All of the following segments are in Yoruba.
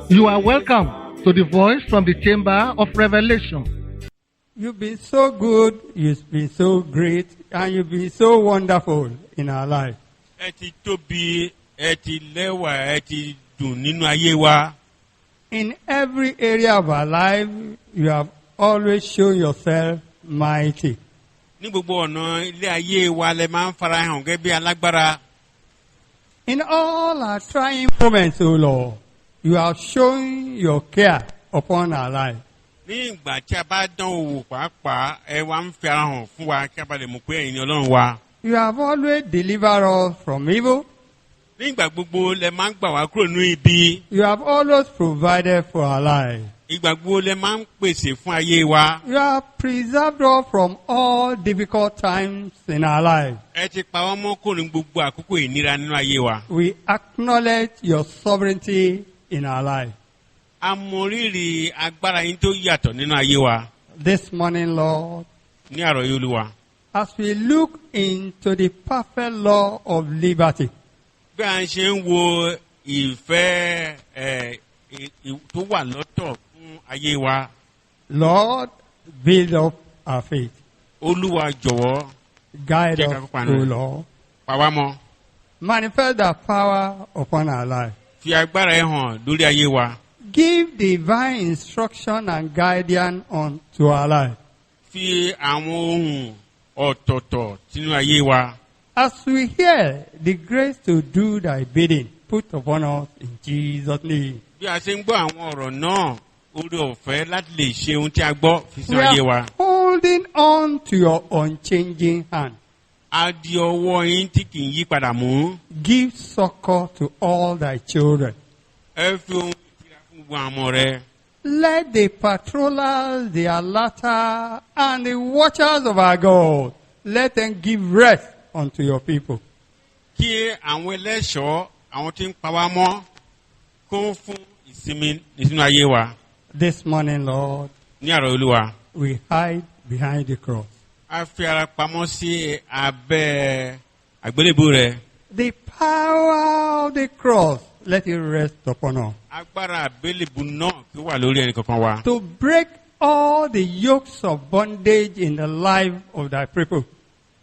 You are welcome to the voice from the chamber of revelation. You've been so good, you've been so great, and you've been so wonderful in our life. Ẹ ti tóbi, ẹ ti lẹ́wà, ẹ ti dùn nínú ayé wa. In every area of our life, you have always shown yourself mighty. Ní gbogbo ọ̀nà ilé ayé wa lẹ máa ń farahàn gẹ́gẹ́ bí alágbára. In all our trying moments, O Lord, you have shown your care upon our life. Ní ìgbà tí a bá dán owó pàápàá, ẹ wá ń fi ara hàn fún wa kí a bá lè mọ̀ pé ẹ̀yin ni Ọlọ́run wa. You have always delivered us from evil. Ní ìgbà gbogbo lẹ máa ń gbà wá kúrò ní ibi. You have always provided for our life. Ìgbà gbogbo lẹ máa ń pèsè fún ayé wa. You have preserved us from all difficult times in our life. Ẹ ti pa wọ́n mọ́ kúrò ní gbogbo àkókò ìnira nínú ayé wa. We acknowledge your sovereignty in our life. A mọ rírì agbára yín tó yàtọ̀ nínú ayé wa. This morning, Lord, Ní àrọ̀ yìí Olúwa. as we look into the perfect law of liberty, Bí a ṣe ń wo ìfẹ́ tó wà lọ́tọ̀ fún ayé wa. Lord, build up our faith. Olúwa jọ̀wọ́ Guide Jẹ́ ká us, kópa O nínú. Lord. pa wá mọ́. Manifest that power upon our life. Fi agbára ẹ hàn lórí ayé wa. Give divine instruction and guidance unto our life. Fi àwọn ohun ọ̀tọ̀ọ̀tọ̀ sínú ayé wa. As we hear the grace to do thy bidding, put upon us in Jesus' name. Bí a ṣe ń gbọ́ àwọn ọ̀rọ̀ náà, oore ọ̀fẹ́ láti lè ṣe ohun tí a gbọ́ fi sínú We ayé are wa. holding on to your unchanging hand. A di ọwọ́ yín tí kì í yí padà mú. Give succor to all thy children. Ẹ fi ohun ìtira fún gbogbo àwọn ọmọ rẹ. Let the patrollers, the alerter, and the watchers of our God, let them give rest unto your people. Kí àwọn ẹlẹ́ṣọ̀ọ́, àwọn tí ń pa wá mọ́, kó fún ìsinmi nínú ayé wa. This morning, Lord, Ní àrọ̀ Olúwa. we hide behind the cross. A fi ara pamọ́ sí abẹ́ àgbélébùú rẹ̀. The power of the cross, let it rest upon us. Agbára àgbélébùú náà kí ó wà lórí ẹnì kankan wa. To break all the yokes of bondage in the life of thy people.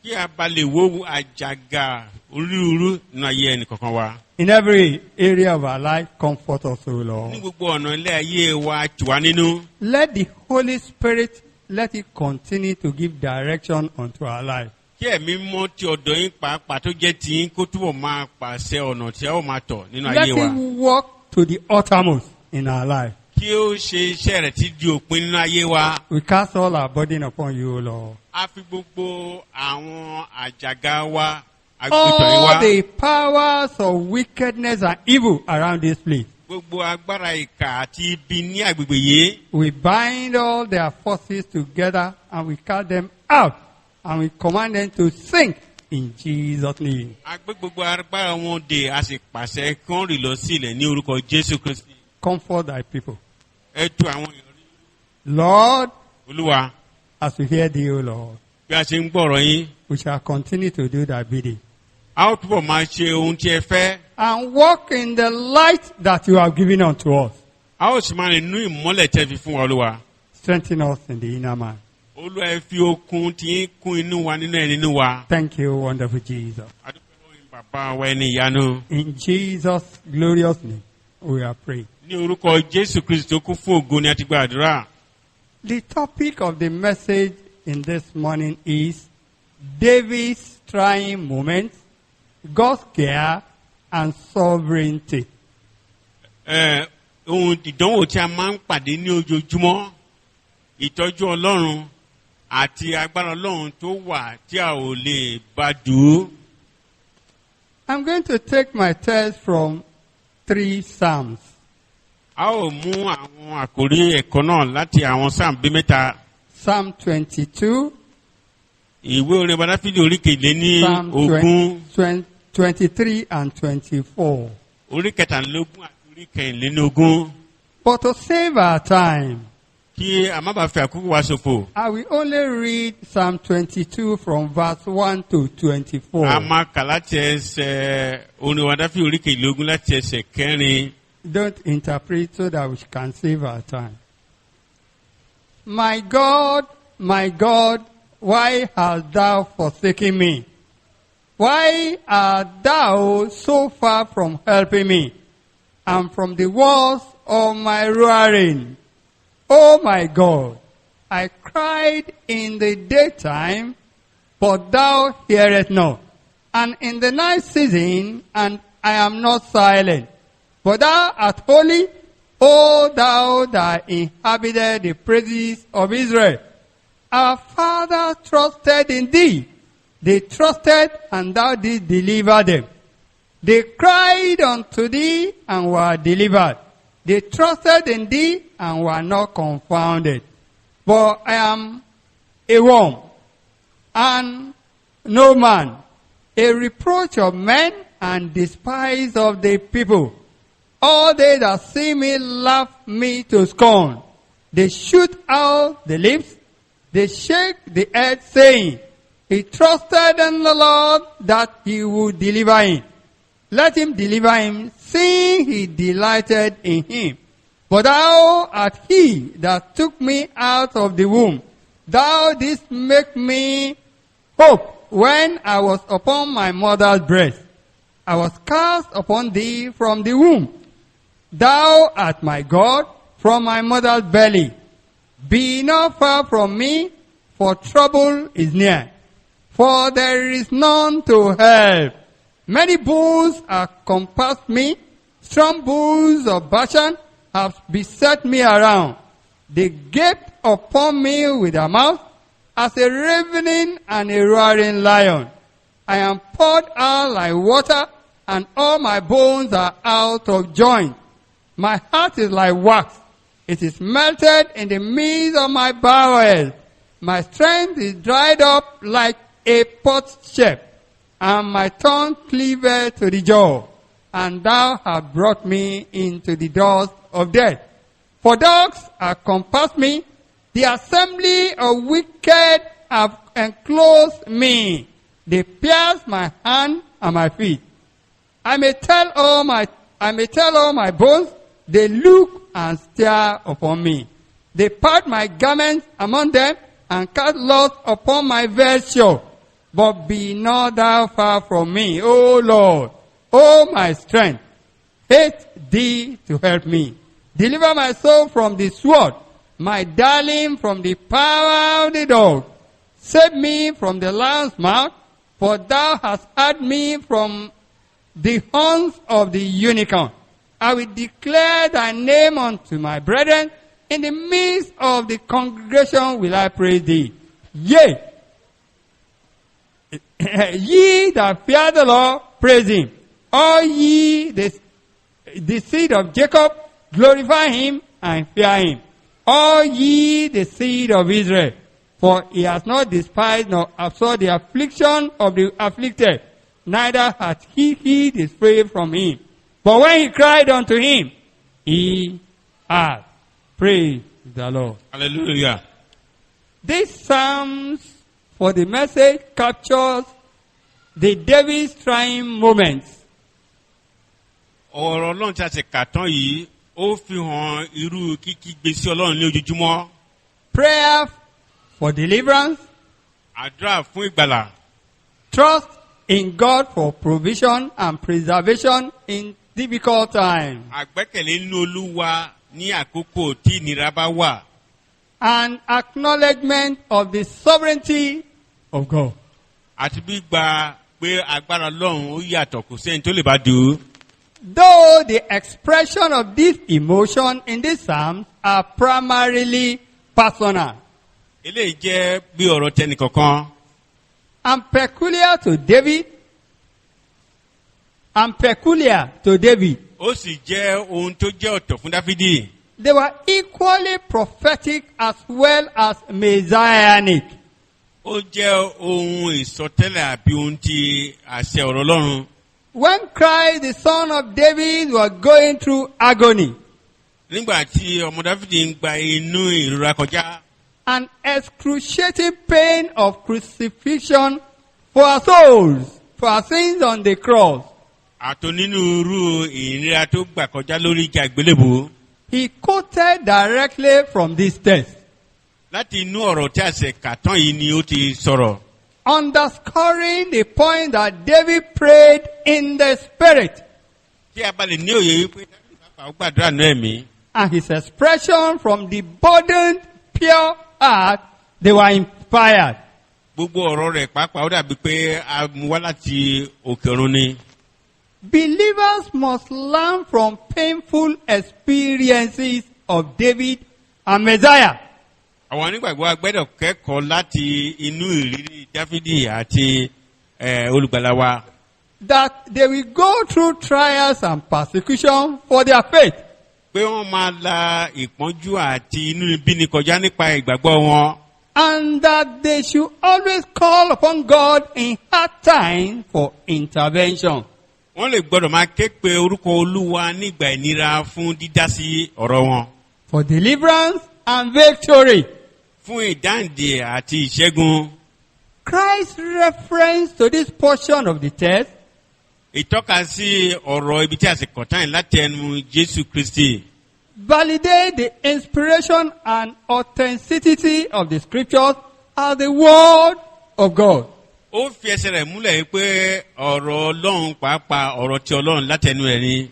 Kí a bá lè wó àjàgà onírúurú nínú ayé ẹnì kankan wa. In every area of our life, comfort us, O Ní Lord. gbogbo ọ̀nà ilé ayé wa tù wá nínú. Let the Holy Spirit, let it continue to give direction unto our life. Kí ẹ̀mí mọ́ ti ọ̀dọ̀ yín pàápàá tó jẹ́ tiyín kó túbọ̀ máa pàṣẹ ọ̀nà tí a ó máa tọ̀ nínú Let ayé wa. it work to the uttermost in our life. Kí ó ṣe iṣẹ́ rẹ̀ tí di òpin nínú ayé wa. We cast all our burden upon you, O Lord. A fi gbogbo àwọn àjàgà wa, àgbẹ̀tọ̀ yín wa. All the powers of wickedness and evil around this place. Gbogbo agbára ìkà àti ibi ní àgbègbè yìí. We bind all their forces together and we cast them out and we command them to sink in Jesus' name. A gbé gbogbo agbára wọn dè, a sì pàṣẹ kí wọ́n rì lọ sí ilẹ̀ ní orúkọ Jésù Kristi. Comfort thy people. Ẹ tu àwọn èèyàn rí. Lord, Olúwa, as we hear thee, O Lord, bí a ṣe ń gbọ́rọ̀ yín, we shall continue to do thy bidding a ó túbọ̀ máa ṣe ohun tí ẹ fẹ́. and walk in the light that you have given unto us. A ó sì máa rìn nínú ìmọ́lẹ̀ tẹ́ fi fún wa Olúwa. Strengthen us in the inner man. Olúwa ẹ fi okun tí ń kún inú wa nínú ẹ̀ nínú wa. Thank you, wonderful Jesus. A dúpẹ́ lọ́wọ́ yín bàbá wa ẹni ìyanu. In Jesus' glorious name, we are praying. Ní orúkọ Jésù Kristi tó kún fún ògo ni a ti gba àdúrà. The topic of the message in this morning is David's trying moments, God's care, and sovereignty. Ohun ìdánwò tí a máa ń pàdé ní ojoojúmọ́, ìtọ́jú Ọlọ́run àti agbára Ọlọ́run tó wà tí a ò lè bá dùn. I'm going to take my text from 3 Psalms. A ó mú àwọn àkórí ẹ̀kọ́ náà láti àwọn sáàmù bí mẹ́ta. Psalm 22, Ìwé orin Dáfídì orí kejìléní Psalm ogún, 23 and 24. orí kẹtàlélógún àti orí kẹrìnléní ogún. But to save our time, Kí a má bàa fi àkókò wa ṣòfò. I will only read Psalm 22 from verse 1 to 24. A máa kà láti ẹsẹ̀ orin Dáfídì orí kejìlélógún láti ẹsẹ̀ kẹrin don't interpret so that we can save our time. My God, why hast thou forsaken me? Why art thou so far from helping me, and from the walls of my roaring? Oh my God, I cried in the daytime, but thou hearest not, and in the night season, and I am not silent. For thou art holy, O thou that inhabited the praises of Israel. Our father trusted in thee. They trusted, and thou didst deliver them. They cried unto thee, and were delivered. They trusted in thee, and were not confounded. For I am a worm, and no man, a reproach of men, and despise of the people. All they that see me laugh me to scorn. They shoot out the lips, they shake the head, saying, He trusted in the Lord that he would deliver him. Let him deliver him, seeing he delighted in him. For thou art he that took me out of the womb. Thou didst make me hope when I was upon my mother's breast. I was cast upon thee from the womb. Thou art my God from my mother's belly. Be not far from me, for trouble is near. For there is none to help. Many bulls have compassed me. Strong bulls of Bashan have beset me around. They gaped upon me with their mouth as a ravening and a roaring lion. I am poured out like water, and all my bones are out of joint. My heart is like wax. It is melted in the midst of my bowels. My strength is dried up like a potsherd, and my tongue cleaveth to the jaw. And thou hast brought me into the doors of death. For dogs have compassed me. The assembly of wicked have enclosed me. They pierce my hand and my feet. I may tell all my bones, they look and stare upon me. They part my garments among them, and cast lots upon my vesture. But be not thou far from me, O Lord, O my strength. Hate thee to help me. Deliver my soul from the sword, my darling from the power of the dog. Save me from the lion's mouth, for thou hast hid me from the horns of the unicorn. I will declare thy name unto my brethren. In the midst of the congregation will I praise thee. Yea, ye that fear the Lord, praise him. All ye the seed of Jacob, glorify him and fear him. All ye the seed of Israel, for he has not despised nor absorbed the affliction of the afflicted, neither hath he hid his prey from him. But when he cried unto him, he heard. Praise the Lord. Hallelujah. This Psalms for the Message captures the David's trying moments. Ọ̀rọ̀ Ọlọ́run tí a ti kà tán yìí, ó fi hàn irú kíkígbe sí Ọlọ́run ní ojoojúmọ́. Prayer for deliverance. Àdúrà fún ìgbàlà. Trust in God for provision and preservation in difficult times. Àgbẹ́kẹ̀lé nínú Olúwa ní àkókò tí ìnira bá wà. And acknowledgement of the sovereignty of God. Àti gbígba pé agbára Ọlọ́run ó yàtọ̀, kò sẹ́ni tó lè bá dùn. Though the expression of this emotion in this psalm are primarily personal. Eléyìí jẹ́ bí ọ̀rọ̀ tẹnìkọ̀ọ̀kan. And peculiar to David. Ó sì jẹ́ ohun tó jẹ́ ọ̀tọ̀ fún Dáfídì. They were equally prophetic as well as messianic. Ó jẹ́ ohun ìsọtẹ́lẹ̀ àbí ohun tí àṣẹ ọ̀rọ̀ Ọlọ́run. When Christ, the son of David, was going through agony. Nígbà tí ọmọ Dáfídì ń gba inú ìrora kọjá. An excruciating pain of crucifixion for our souls, for our sins on the cross. àtònínúurú ìnira tó gbà kọjá lórí igi àgbélébùú. He quoted directly from this text, Láti inú ọ̀rọ̀ tí a ṣe kà tán yìí ni ó ti sọ̀rọ̀. underscoring the point that David prayed in the Spirit. Kí a bá lè ní òye wípé Dáfídì pàápàá ó gbàdúrà náà ẹ̀mí. And his expression from the burdened, pure heart, they were inspired. Gbogbo ọ̀rọ̀ rẹ̀ pàápàá ó dàbí pé a mú wá láti òkè ọ̀run ni. Believers must learn from painful experiences of David and Messiah. Àwọn onígbàgbọ́ agbẹ́dọ̀ kẹ́kọ̀ọ́ láti inú ìrírí Dáfídì àti olùgbàlà wa. That they will go through trials and persecution for their faith. Pé wọ́n máa la ìpọ́njú àti inú ibíni kọjá nípa ìgbàgbọ́ wọn. And that they should always call upon God in hard times for intervention. Wọ́n lè gbọ́dọ̀ máa ké pe orúkọ Olúwa nígbà ìnira fún dídásí ọ̀rọ̀ wọn. For deliverance and victory. Fún ìdáǹdè àti ìṣẹ́gun. Christ's reference to this portion of the text Ìtọ́ka sí ọ̀rọ̀ ibi tí a sì kọ̀ tán láti ẹnu Jésù Kristi. validate the inspiration and authenticity of the scriptures as the word of God. Ó fi ẹsẹ̀ rẹ̀ múlẹ̀ pé ọ̀rọ̀ Ọlọ́run pàápàá ọ̀rọ̀ ti Ọlọ́run láti ẹnu ẹ̀ ni.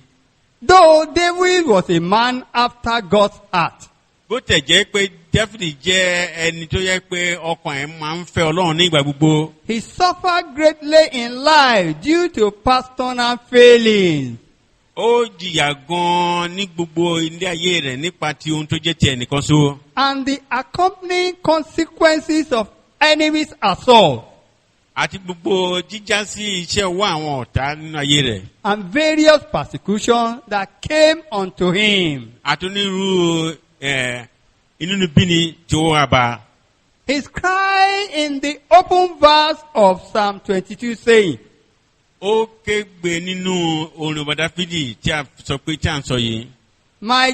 Though David was a man after God's heart, Bó tẹ̀ jẹ́ pé Dáfídì jẹ́ ẹni tó yẹ pé ọkàn ẹ̀ máa ń fẹ́ Ọlọ́run nígbà gbogbo. he suffered greatly in life due to personal failings. Ó jìyà gan-an ní gbogbo ilé ayé rẹ̀ nípa ti ohun tó jẹ́ ti ẹnìkan ṣoṣo. And the accompanying consequences of enemies' assault Àti gbogbo jíjá sí iṣẹ́ ọwọ́ àwọn ọ̀tá nínú ayé rẹ̀. and various persecutions that came unto him. Àtúnirú inúnibíni tí ó wá bá. His cry in the open verse of Psalm 22 saying, Ó kégbe nínú orin ọba Dáfídì tí a sọ pé tí a ń sọ yìí. my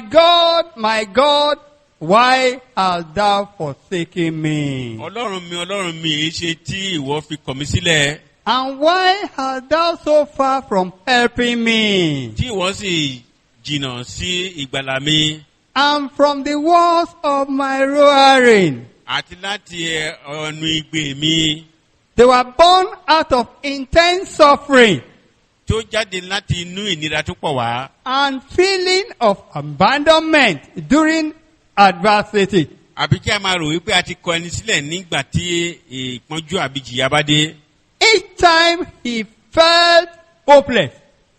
God, why hast thou forsaken me? Ọlọ́run mi, èé ṣe tí ìwọ fi kọ̀ mí sílẹ̀. And why hast thou so far from helping me? Tí ìwọ sì jìnnà sí ìgbàlà mi. And from the walls of my roaring. Àti láti ọ̀nù igbe mi. They were born out of intense suffering Tó jáde láti inú ìnira tó pọ̀ wá. and feeling of abandonment during adversity. Àbí kí a máa rò wípé a ti kọ ẹni sílẹ̀ nígbà tí ìpọ́njú àbí ìjìyà bá dé. Each time he felt hopeless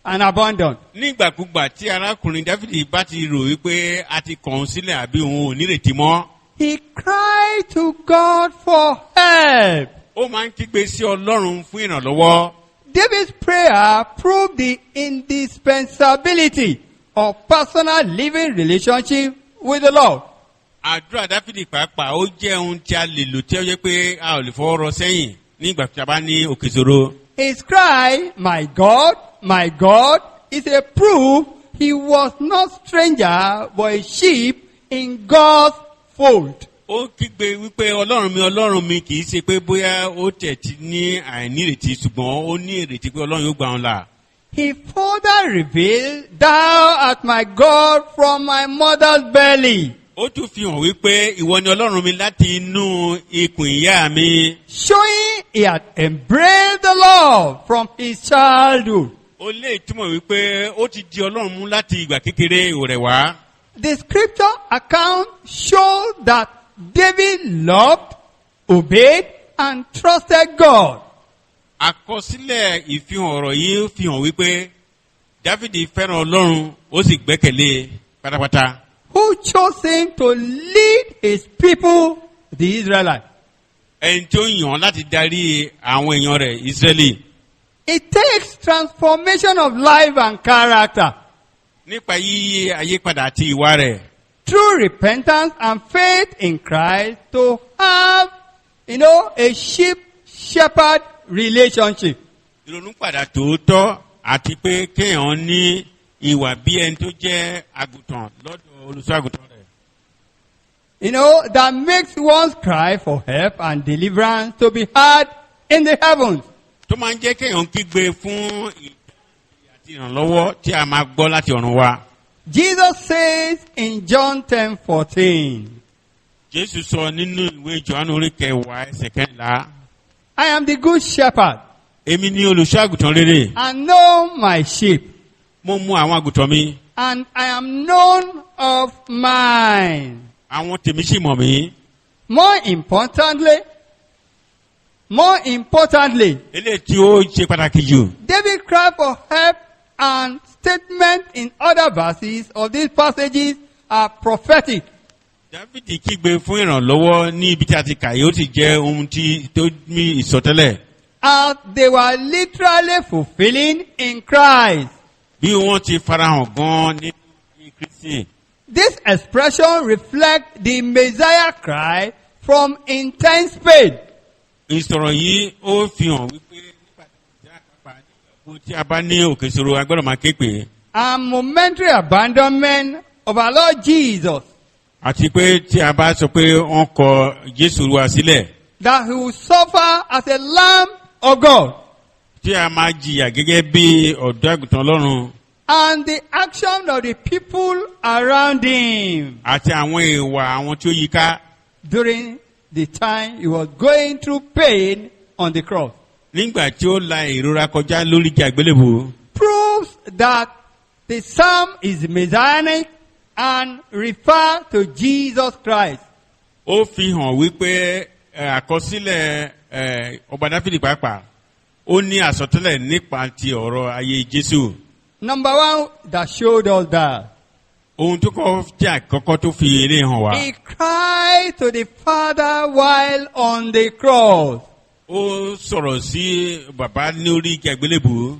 and abandoned. Nígbàkúgbà tí arákùnrin Dáfídì bá ti rò wípé a ti kọ̀ ọ́n sílẹ̀ àbí òun ò nírètí mọ́. He cried to God for help. Ó máa ń kígbe sí Ọlọ́run fún ìrànlọ́wọ́. David's prayer proved the indispensability of personal living relationship with the Lord. Àdúrà Dáfídì pàápàá ó jẹ́ ohun tí a lè lò tí ó jẹ́ pé a ò lè fọwọ́ rọ sẹ́yìn nígbà tí a bá ní òkè ìṣòro. His cry, my God, is a proof he was not stranger but a sheep in God's fold. Ó kígbe wípé Ọlọ́run mi kì í ṣe pé bóyá ó tẹ̀tí ní àìnírètí ṣùgbọ́n ó ní ìrètí pé Ọlọ́run yóò gbà wọn là. He further revealed, thou art my God from my mother's belly. Ó tún fi hàn wípé ìwọ ni Ọlọ́run mi láti inú ikùn ìyá mi. Showing he had embraced the Lord from his childhood. Ó lè túmọ̀ wípé ó ti di Ọlọ́run mú láti ìgbà kékeré rẹ̀ wá. The scripture account shows that David loved, obeyed, and trusted God. Àkọsílẹ̀ ìfihàn ọ̀rọ̀ yìí fi hàn wípé Dáfídì fẹ́ràn Ọlọ́run ó sì gbẹ́kẹ̀lé pátápátá. Who chose him to lead his people, the Israelites. Ẹni tí ó yàn láti darí àwọn èèyàn rẹ̀ Ísírẹ́lì. It takes transformation of life and character Nípa yíyí àyípadà àti ìwà rẹ̀. through repentance and faith in Christ to have, a sheep-shepherd relationship. Ìrònúpìwàdà tòótọ́ àti pé kéèyàn ní ìwà bí ẹni tó jẹ́ àgùntàn lọ́dọ̀ olùṣọ́ àgùntàn rẹ̀. That makes one's cry for help and deliverance to be heard in the heavens. Tó máa ń jẹ́ kéèyàn kígbe fún ìdáǹdè àti àti ìrànlọ́wọ́ tí a máa gbọ́ láti ọ̀run wa. Jesus says in John 10:14, Jésù sọ nínú ìwé Jòhánù orí 10:14. I am the good shepherd, Èmi ni olùṣọ́ àgùntàn rere. and know my sheep, Mo mú àwọn àgùntàn mi. and I am known of mine. Àwọn tèmi sì mọ̀ mí. More importantly, Eléyìí tí ó ṣe pàtàkì jù. David cried for help, and statements in other verses of these passages are prophetic. Dáfídì kígbe fún ìrànlọ́wọ́ ní ibi tí a ti kà yóò sì jẹ́ ohun tó ní ìsọtẹ́lẹ̀. As they were literally fulfilling in Christ. Bí wọ́n ti farahàn gan-an ní Kristi. This expression reflects the Messiah cry from intense pain. Ìsọ̀rọ̀ yìí ó fi hàn wípé nípa tí a bá ní òkè ìṣòro a gbọ́dọ̀ máa ké pè é. And momentary abandonment of our Lord Jesus. Àti pé tí a bá sọ pé wọ́n kọ Jésù wa sílẹ̀. That he will suffer as a lamb of God. Tí a máa jìyà gẹ́gẹ́ bí ọ̀dọ́ àgùntàn Ọlọ́run. And the action of the people around him. Àti àwọn ìwà àwọn tí ó yí ká. During the time he was going through pain on the cross. Nígbà tí ó la ìrora kọjá lórí igi àgbélébùú. Proves that the psalm is messianic and refer to Jesus Christ. Ó fi hàn wípé àkọsílẹ̀ ọba Dáfídì pàápàá ó ní àsọtẹ́lẹ̀ nípa ti ọ̀rọ̀ ayé Jésù. Number one that showed us that. Ohun tó kọ́ jẹ́ àkọ́kọ́ tó fi eré hàn wá. He cried to the Father while on the cross. Ó sọ̀rọ̀ sí bàbá ní orí igi àgbélébùú.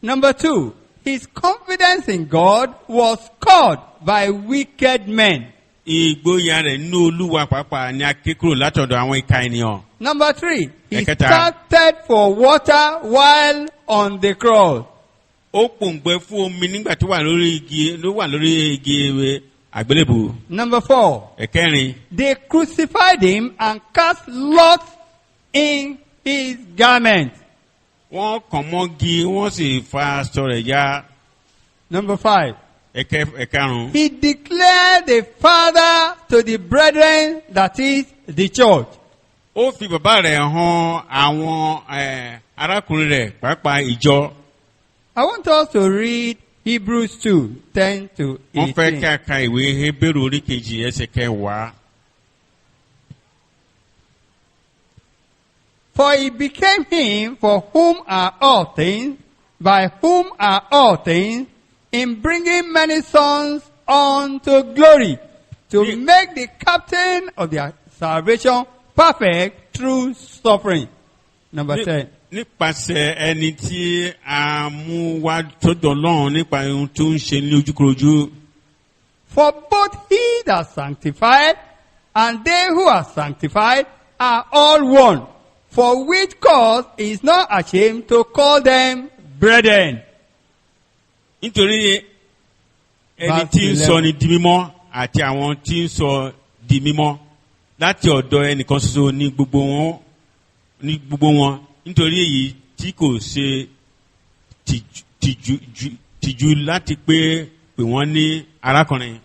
Number two, his confidence in God was caught by wicked men. Ìgboyà rẹ̀ nínú Olúwa pàápàá ni a ké kúrò látọ̀dọ̀ àwọn ìka ènìyàn. Number three, he Ẹ̀kẹta. started for water while on the cross. Ó pòǹgbẹ fún omi nígbà tó wà lórí igi àgbélébùú. Number four, Ẹ̀kẹrin. they crucified him and cast lots in his garment. Wọ́n kàn mọ́gi wọ́n sì fa aṣọ rẹ̀ ya. Number five, Ẹ̀karùn-ún. he declared the Father to the brethren, that is the church. Ó fi bàbá rẹ̀ hàn àwọn arákùnrin rẹ̀ pàápàá ìjọ. I want us to read Hebrews 2:10 to Wọ́n fẹ́ kí 18. a ka ìwé Hébérù orí kejì ẹsẹ̀ 10. For it became him for whom are all things, by whom are all things, in bringing many sons unto glory, to Ye- make the captain of their salvation perfect through suffering. Number 10. Nípasẹ̀ ẹni tí a mú wá sọ́dọ̀ Ọlọ́run nípa ohun tó ń ṣe ní ojúkorojú. For both he that sanctified and they who are sanctified are all one, for which cause he is not ashamed to call them brethren. Nítorí ẹni Verse tí ń 11. sọ ni di mímọ́ àti àwọn tí ń sọ di mímọ́ láti ọ̀dọ̀ ẹnìkan ṣoṣo ní gbogbo wọn nítorí èyí tí kò ṣe tìjú láti pè wọ́n ní arákùnrin.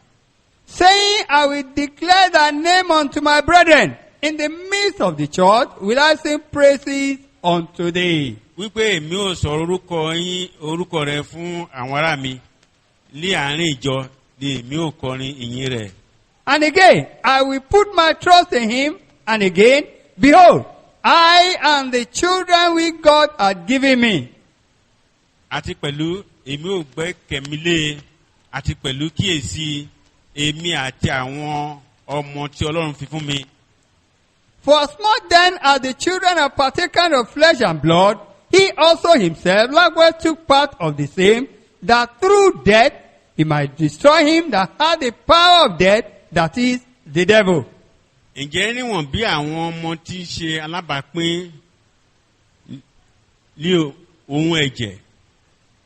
Saying, I will declare thy name unto my brethren. In the midst of the church will I sing praises unto thee. Wípé èmi ò sọ orúkọ rẹ fún àwọn ará mi ní àárín ìjọ ni èmi ò kọrin ìyìn rẹ̀. And again, I will put my trust in him. And again, behold, I and the children which God had given me. Àti pẹ̀lú èmi ò gbẹ́kẹ̀mí lé àti pẹ̀lú kíyèsí èmi àti àwọn ọmọ tí Ọlọ́run fi fún mi. For as much then as the children are partakers of flesh and blood, he also himself likewise took part of the same, that through death he might destroy him that had the power of death, that is, the devil. Ǹjẹ́ níwọ̀n bí àwọn ọmọ tí ń ṣe alábàápín ní ohun ẹ̀jẹ̀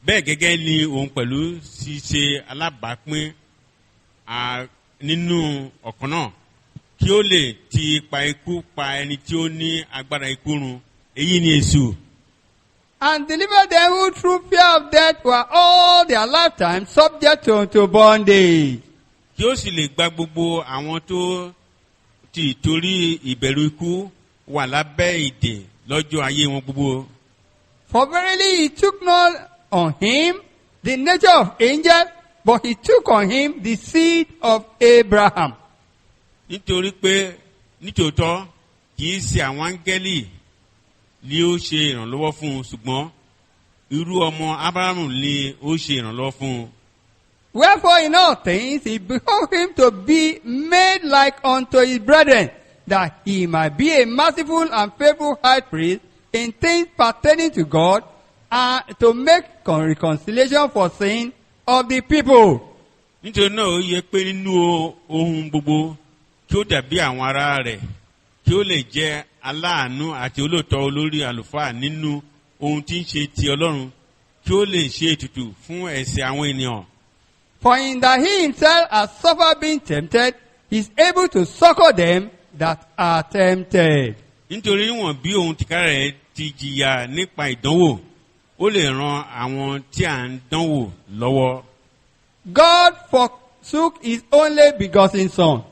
bẹ́ẹ̀ gẹ́gẹ́ ni òun pẹ̀lú ṣíṣe alábàápín nínú ọ̀kan náà kí ó lè ti ipa ikú pa ẹni tí ó ní agbára ikú run èyí ni Èṣù. and deliver them who through fear of death were all their lifetime subject to bondage. Kí ó sì lè gba gbogbo àwọn tó ti torí ìbẹ̀rù ikú wà lábẹ́ ìdè lọ́jọ́ ayé wọn gbogbo. For verily he took not on him the nature of angel, but he took on him the seed of Abraham. Nítorí pé nítòótọ́ kì í ṣe àwọn áńgẹ́lì ni ó ṣe ìrànlọ́wọ́ fún un, ṣùgbọ́n irú ọmọ Ábúráhámù ni ó ṣe ìrànlọ́wọ́ fún un. Wherefore in all things he behoved him to be made like unto his brethren, that he might be a merciful and faithful high priest in things pertaining to God, and to make reconciliation for sin of the people. Nítorí náà ó yẹ pé nínú ohun gbogbo kí ó dàbí àwọn ará rẹ̀, kí ó lè jẹ́ aláàánú àti olóòótọ́ olórí àlùfáà nínú ohun tí ń ṣe ti Ọlọ́run, kí ó lè ṣe ètùtù fún ẹ̀ṣẹ̀ àwọn ènìyàn. For in that he himself has suffered being tempted, he is able to succor them that are tempted. Nítorí níwọ̀n bí òun tìkára rẹ̀ ti jìyà nípa ìdánwò, ó lè ran àwọn tí à ń dánwò lọ́wọ́. God forsook his only begotten Son.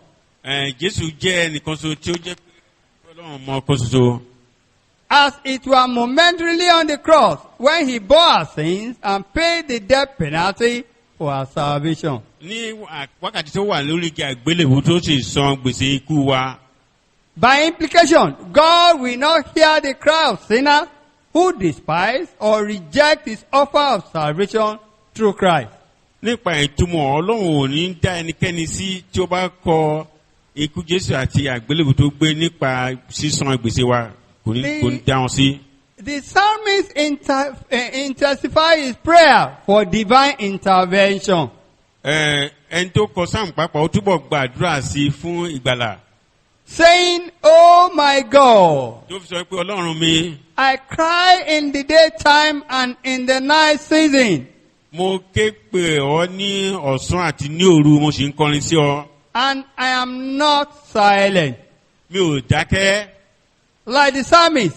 Jésù jẹ́ ẹnìkan ṣoṣo tí ó jẹ́ pé Ọlọ́run mọ ọkọ ṣoṣo. As it were momentarily on the cross, when he bore our sins and paid the death penalty for our salvation. Ní wákàtí tó wà lórí igi àgbélébùú tó sì san gbèsè ikú wa. By implication, God will not hear the cry of sinners who despise or reject his offer of salvation through Christ. Nípa ìtumọ̀ Ọlọ́run ò ní dá ẹnikẹ́ni sí tí ó bá kọ ikú Jésù àti àgbélébùú tó gbé nípa sísan gbèsè wa, kò ní dá wọn sí. The psalmist intensified his prayer for divine intervention. Ẹni tó kọ sáàmù pàápàá ó túbọ̀ gbàdúrà sí fún ìgbàlà. Saying, "Oh my God, Tó fi sọ pé Ọlọ́run mi, I cry in the daytime and in the night season, mo ké pè ọ́ ní ọ̀sán àti ní òru, mo sì ń kọrin sí ọ. and I am not silent." Mi ò dákẹ́ Like the psalmist,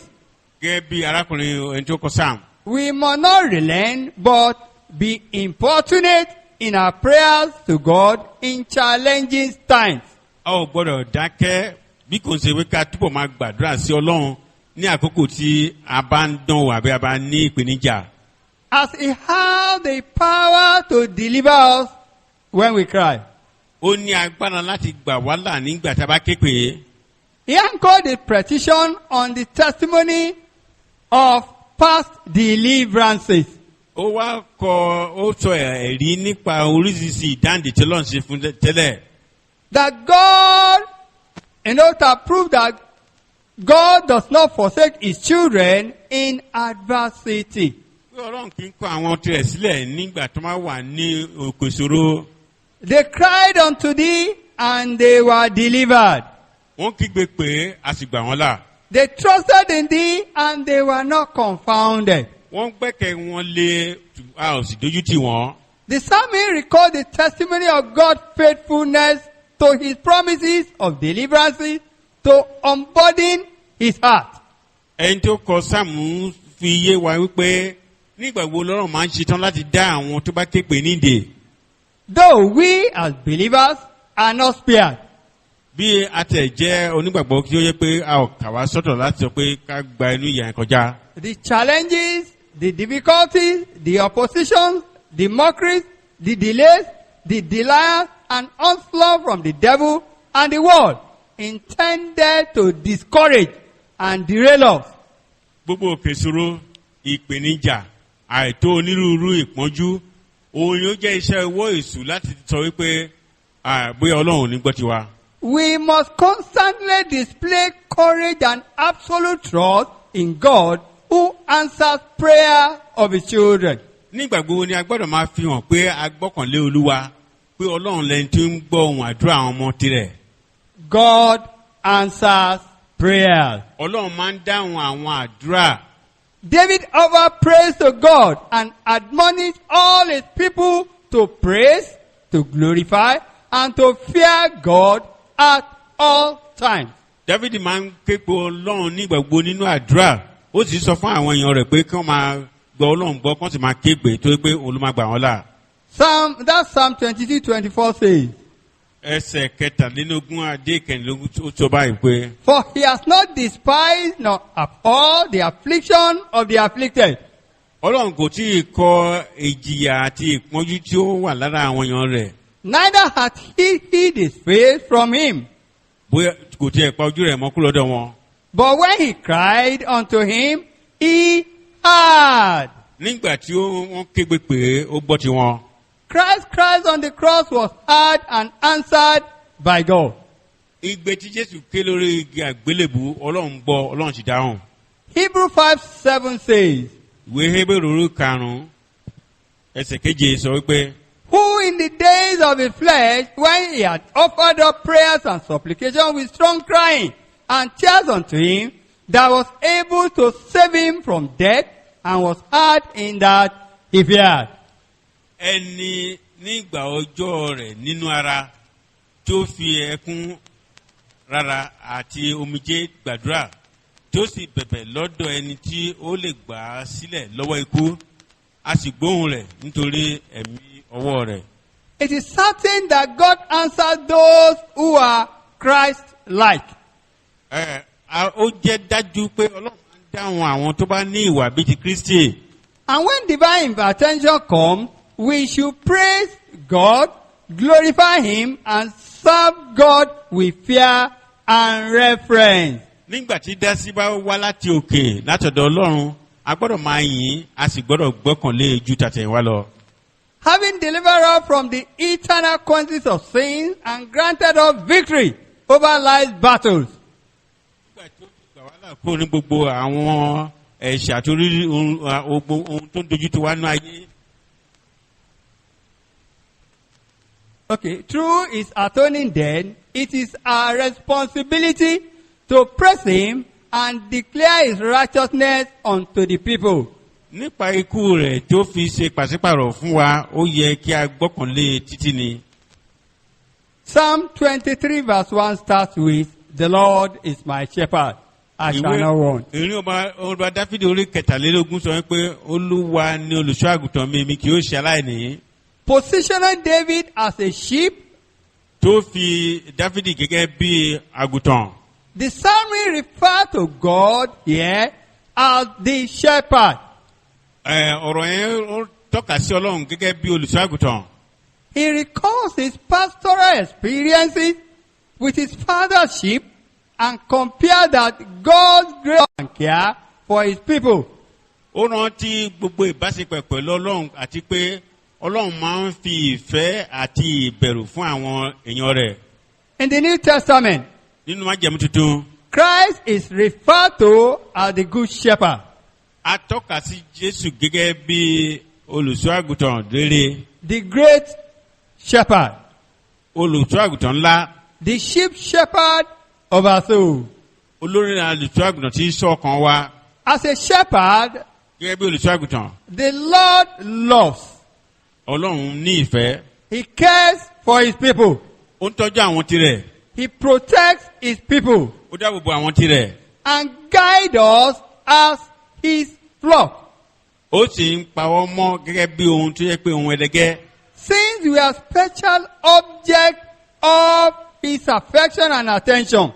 gẹ́gẹ́ bí arákùnrin ẹni tó kọ sáàmù. we must not relent, but be importunate in our prayers to God in challenging times. A ò gbọ́dọ̀ dákẹ́ bí kò ṣe pé ká túbọ̀ máa gbàdúrà sí Ọlọ́run ní àkókò tí a bá ń dánwò àbí a bá ní ìpèníjà. As he has the power to deliver us when we cry. Ó ní agbára láti gbà wá là nígbà tá a bá ké pè é. He anchored the petition on the testimony of past deliverances. Ó wá ó sọ ẹ̀rí nípa oríṣiríṣi ìdáǹdè tí Ọlọ́run ṣe fún tẹ́lẹ̀. That God, to prove that God does not forsake his children in adversity. Pé Ọlọ́run kì í kọ àwọn tirẹ̀ sílẹ̀ nígbà tó máa wà ní òkè ìṣòro. They cried unto thee and they were delivered. Wọ́n kígbe pé a sì gbà wọ́n là. They trusted in thee and they were not confounded. Wọ́n gbẹ́kẹ̀ wọn lé a ò sì dójú tì wọ́n. The psalmist records the testimony of God's faithfulness to his promises of deliverance to unburden his heart. Ẹni tó kọ sáàmù fi yé wa wípé nígbà wo lọ́rùn máa ń ṣetán láti dá àwọn tó bá ké pè nídè. Though we as believers are not spared. Bí a tẹ̀ jẹ́ onígbàgbọ́ kí ó yẹ pé a ò kà wá sọ́tọ̀ láti sọ pé ká gba inú ìyà yẹn kọjá. The challenges, the difficulties, the opposition, the mockeries, the delays, the denials, and onslaught from the devil and the world intended to discourage and derail us. Gbogbo òkè ìṣòro, ìpèníjà, àìtó onírúurú ìpọ́njú, òun yóò jẹ́ iṣẹ́ owó èṣù láti sọ wípé bóyá Ọlọ́run ò ní gbọ́ tiwa. We must constantly display courage and absolute trust in God who answers prayer of his children. Nígbà gbogbo ni a gbọ́dọ̀ máa fi hàn pé a gbọ́kànlé Olúwa, pé Ọlọ́run lẹni tí ń gbọ́ ohùn àdúrà àwọn ọmọ tirẹ̀. God answers prayers. Ọlọ́run máa ń dáhùn àwọn àdúrà. David offered praise to God and admonished all his people to praise, to glorify, and to fear God at all times. Dáfídì máa ń ké pe Ọlọ́run nígbà gbogbo nínú àdúrà ó sì sọ fún àwọn èèyàn rẹ̀ pé kí wọ́n máa gbọ́ ọlọ́run gbọ́ kí wọ́n sì máa kégbè tó pé òun ló máa gbà wọ́n là. Psalm 22:24 says, ẹsẹ̀ kẹtàlélógún adé kẹrìnlélógún ó sọ báyìí pé. For he has not despised nor abhorred the affliction of the afflicted. Ọlọ́run kò tí ì kọ ìjìyà àti ìpọ́njú tí ó wà lára àwọn èèyàn rẹ̀. Neither hath he hid his face from him. Bóyá kò tí ì pa ojú rẹ̀ mọ́ kúrò lọ́dọ̀ wọn. But when he cried unto him, he heard. Nígbà tí wọ́n kégbe pé ó gbọ́ tiwọn. Christ's Christ on the cross was heard and answered by God. Igbe tí Jésù ké lórí igi àgbélébù Ọlọ́run gbọ́ Ọlọ́run sì dáhùn. Hebrew 5:7 says, Ìwé Hébérù orí karùn-ún ẹsẹ̀ keje sọ wípé. Who in the days of his flesh, when he had offered up prayers and supplication with strong crying and tears unto him, that was able to save him from death, and was heard in that he feared. Ẹni nígbà ọjọ́ rẹ̀ nínú ara tó fi ẹkún rárá àti omijé gbàdúrà tó sì bẹ̀bẹ̀ lọ́dọ̀ ẹni tí ó lè gbà á sílẹ̀ lọ́wọ́ ikú, a sì gbóhùn rẹ̀ nítorí ẹ̀mí ọwọ́ rẹ̀. It is certain that God answered those who are Christ-like. Ó jẹ́ dájú pé Ọlọ́run máa ń dáhùn àwọn tó bá ní ìwà bíi ti Kristi. And when divine attention comes, we should praise God, glorify Him, and serve God with fear and reverence. Nígbà tí dásí bá wá láti òkè látọ̀dọ̀ Ọlọ́run, a gbọ́dọ̀ máa yìn, a sì gbọ́dọ̀ gbọ́kànlé ju tàtẹ̀yìnwá lọ. Having delivered us from the eternal consequences of sin and granted us victory over life's battles. Nígbà tí ó ti gbà wá là kúrò ní gbogbo àwọn ẹ̀ṣẹ̀ àti oríṣi ohun tó ń dojú ti wá ní ayé. Okay, through his atoning death, it is our responsibility to praise him and declare his righteousness unto the people. Nípa ikú rẹ̀ tó fi ṣe pàṣípàrọ̀ fún wa, ó yẹ kí a gbọ́kànlé títí ni. Psalm 23:1 starts with, The Lord is my shepherd, I shall not want. Ìrìn ọba Dáfídì orí kẹtàlélógún sọ pé Olúwa ni olùṣọ́ àgùntàn mi kì yóò ṣe aláìní. Positioning David as a sheep, tó fi Dáfídì gẹ́gẹ́ bí àgùntàn. The psalmist refers to God here as the shepherd. Ọ̀rọ̀ yẹn ó tọ́ka sí Ọlọ́run gẹ́gẹ́ bí olùṣọ́ àgùntàn. He recalls his pastoral experiences with his father's sheep and compares that God's grace and care for his people. Ó rántí gbogbo ìbáṣepọ̀ pẹ̀lú Ọlọ́run àti pé Ọlọ́run máa ń fi ìfẹ́ àti ìbẹ̀rù fún àwọn èèyàn rẹ̀. In the New Testament, nínú májẹ̀mú tuntun, Christ is referred to as the good shepherd. A tọ́ka sí Jésù gẹ́gẹ́ bí olùṣọ́ àgùntàn rere. The great shepherd. Olùṣọ́ àgùntàn ńlá. The sheep shepherd of our soul. Olórí olùṣọ́ àgùntàn tí ń ṣọ́ ọkàn wa. As a shepherd, gẹ́gẹ́ bí olùṣọ́ àgùntàn. The Lord loves. Ọlọ́run ní ìfẹ́. He cares for his people. Ó ń tọ́jú àwọn tirẹ̀. He protects his people. Ó dáàbò bo àwọn tirẹ̀. And guides us as his flock. Ó sì ń pa wọ́n mọ́ gẹ́gẹ́ bí ohun tó yẹ pé ohun ẹlẹgẹ́. Since we are special objects of his affection and attention.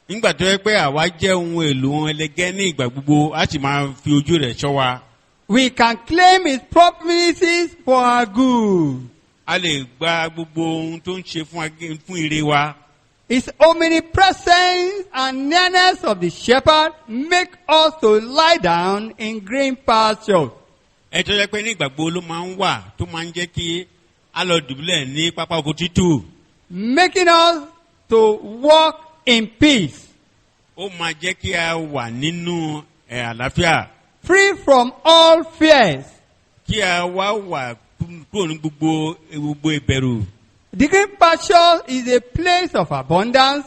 Nígbà tó yẹ pé àwa jẹ́ ohun èlò ohun ẹlẹgẹ́ ní ìgbà gbogbo, a sì máa fi ojú rẹ̀ ṣọ́ wa. We can claim his promises for our good. A lè gba gbogbo ohun tó ń ṣe fún ire wa. His omnipresence and nearness of the shepherd make us to lie down in green pastures. Ẹ tó yẹ pé ní ìgbà gbogbo ló máa ń wà tó máa ń jẹ́ kí a lọ dùbúlẹ̀ ní pápá oko tútù. Making us to walk in peace. Ó máa jẹ́ kí a wà nínú àlàáfíà. Free from all fears. Kí a wá wà kúrò ní gbogbo ìbẹ̀rù. The green pasture is a place of abundance.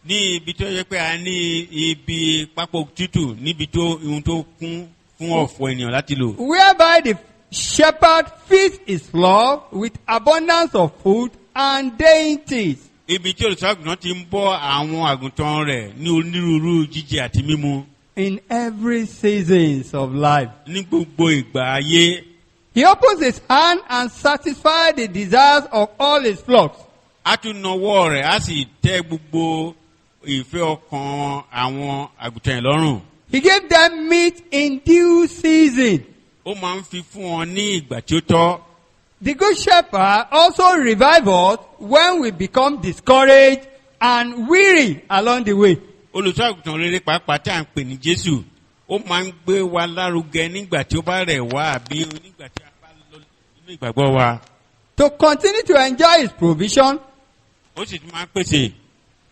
Ní ibi tó yẹ pé a ní ibi pápá tútù níbi tó ohun tó kún fún ọ̀fọ̀ ènìyàn láti lò. Whereby the shepherd feeds his flock with abundance of food and dainties. Ibi tí olùṣọ́ àgùntàn ti ń bọ́ àwọn àgùntàn rẹ̀ ní onírúurú jíjẹ àti mímu. in every season of life. ní gbogbo ìgbà ayé. He opens his hand and satisfies the desires of all his flocks. A tún nawọ́ rẹ̀ á sì tẹ́ gbogbo ìfẹ́ ọkàn àwọn àgùntàn lọ́rùn. He gave them meat in due season. Ó máa ń fi fún wọn ní ìgbà tí ó tọ́. The good shepherd also revives us when we become discouraged and weary along the way. Olùṣọ́ àgùntàn rere pàápàá tí à ń pè ní Jésù, ó máa ń gbé wa lárugẹ nígbà tí ó bá rẹ̀ wá àbí nígbà tí a bá lọ nínú ìgbàgbọ́ wa. To continue to enjoy his provision, Ó sì tún máa ń pèsè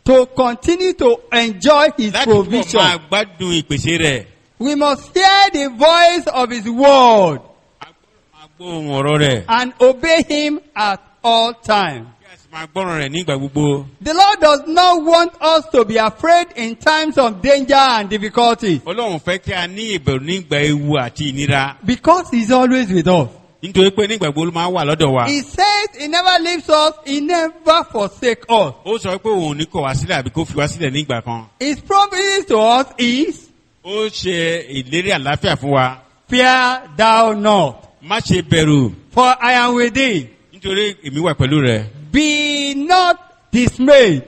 to continue to enjoy his láti túbọ̀ máa provision, gbádùn ìpèsè rẹ̀. we must hear the voice of his word A gbọ́dọ̀ máa gbọ́ ohùn ọ̀rọ̀ rẹ̀. and obey him at all times. Kí a sì máa gbọ́ràn rẹ̀ nígbà gbogbo. The Lord does not want us to be afraid in times of danger and difficulty, Ọlọ́run fẹ́ kí a ní ìbẹ̀rù nígbà ewu àti ìnira. because he's always with us. Nítorí pé nígbà gbogbo ló máa ń wà lọ́dọ̀ wa. He says he never leaves us, he never forsakes us. Ó sọ pé òun ò ní kọ̀ wá sílẹ̀ àbí kó fi wá sílẹ̀ nígbà kan. His promise to us is, Ó ṣe ìlérí àlàáfíà fún wa. fear thou not, Má ṣe bẹ̀rù for I am with thee. nítorí èmi wà pẹ̀lú rẹ̀. Be not dismayed,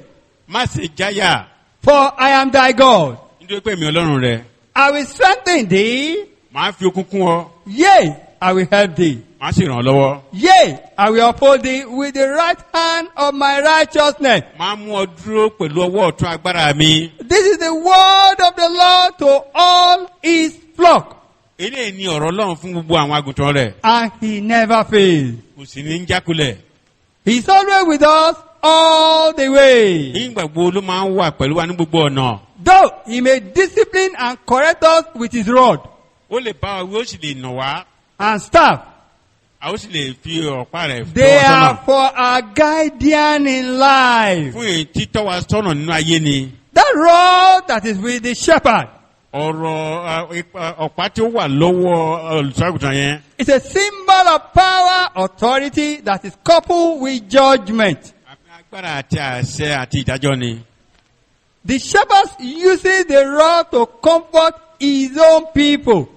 Má ṣe jáyà for I am thy God. nítorí pé èmi Ọlọ́run rẹ̀. I will strengthen thee, Màá fi okun kún ọ. yea, I will help thee. Màá sì ràn ọ́ lọ́wọ́. Yea, I will uphold thee with the right hand of my righteousness. Màá mú ọ dúró pẹ̀lú ọwọ́ ọ̀tún agbára mi. This is the word of the Lord to all his flock, Eléyìí ni ọ̀rọ̀ Ọlọ́run fún gbogbo àwọn àgùntàn rẹ̀. and he never fails. Kò sì ní ń jákulẹ̀. He's always with us all the way. Nígbà gbogbo ló máa ń wà pẹ̀lú wa ní gbogbo ọ̀nà. Though he may discipline and correct us with his rod Ó lè bá wa wí, ó sì lè nà wá. and staff, A ó sì lè fi ọ̀pá rẹ̀ they tọ́ wa are sọ́nà. for our guardian in life. Fún èyí títọ́ wa sọ́nà nínú ayé ni. That rod that is with the shepherd Ọ̀rọ̀ ọ̀pá tí ó wà lọ́wọ́ olùṣọ́àgùntàn yẹn. is a symbol of power, authority that is coupled with judgment. Àmì agbára àti àṣẹ àti ìdájọ́ ni. The shepherd uses the rod to comfort his own people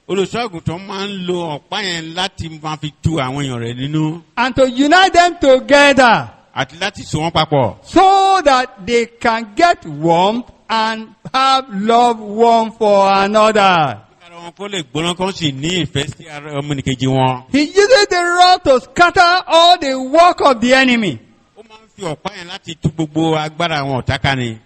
Olùṣọ́àgùntàn máa ń lo ọ̀pá yẹn láti máa fi tu àwọn èèyàn rẹ̀ nínú and to unite them together àti láti so wọ́n papọ̀. so that they can get warmth and have love one for another. Kára wọn kó lè gbóná kán sì ní ìfẹ́ sí ọmọnìkejì wọn. He uses the rod to scatter all the work of the enemy. Ó máa ń fi ọ̀pá yẹn láti tú gbogbo agbára àwọn ọ̀tá ká ni.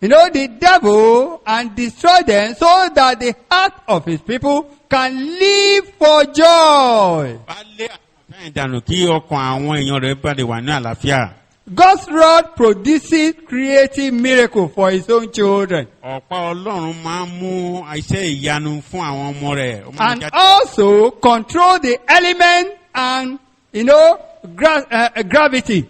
You know, the devil, and destroy them so that the heart of his people can live for joy. Bá lé àwọn ọ̀tá yẹn dànù kí ọkàn àwọn èèyàn rẹ̀ bá lè wà ní àlàáfíà. God's rod produces creative miracle for his own children. Ọ̀pá Ọlọ́run máa ń mú iṣẹ́ ìyanu fún àwọn ọmọ rẹ̀. Ó máa ń And jáde. also control the element and, gravity.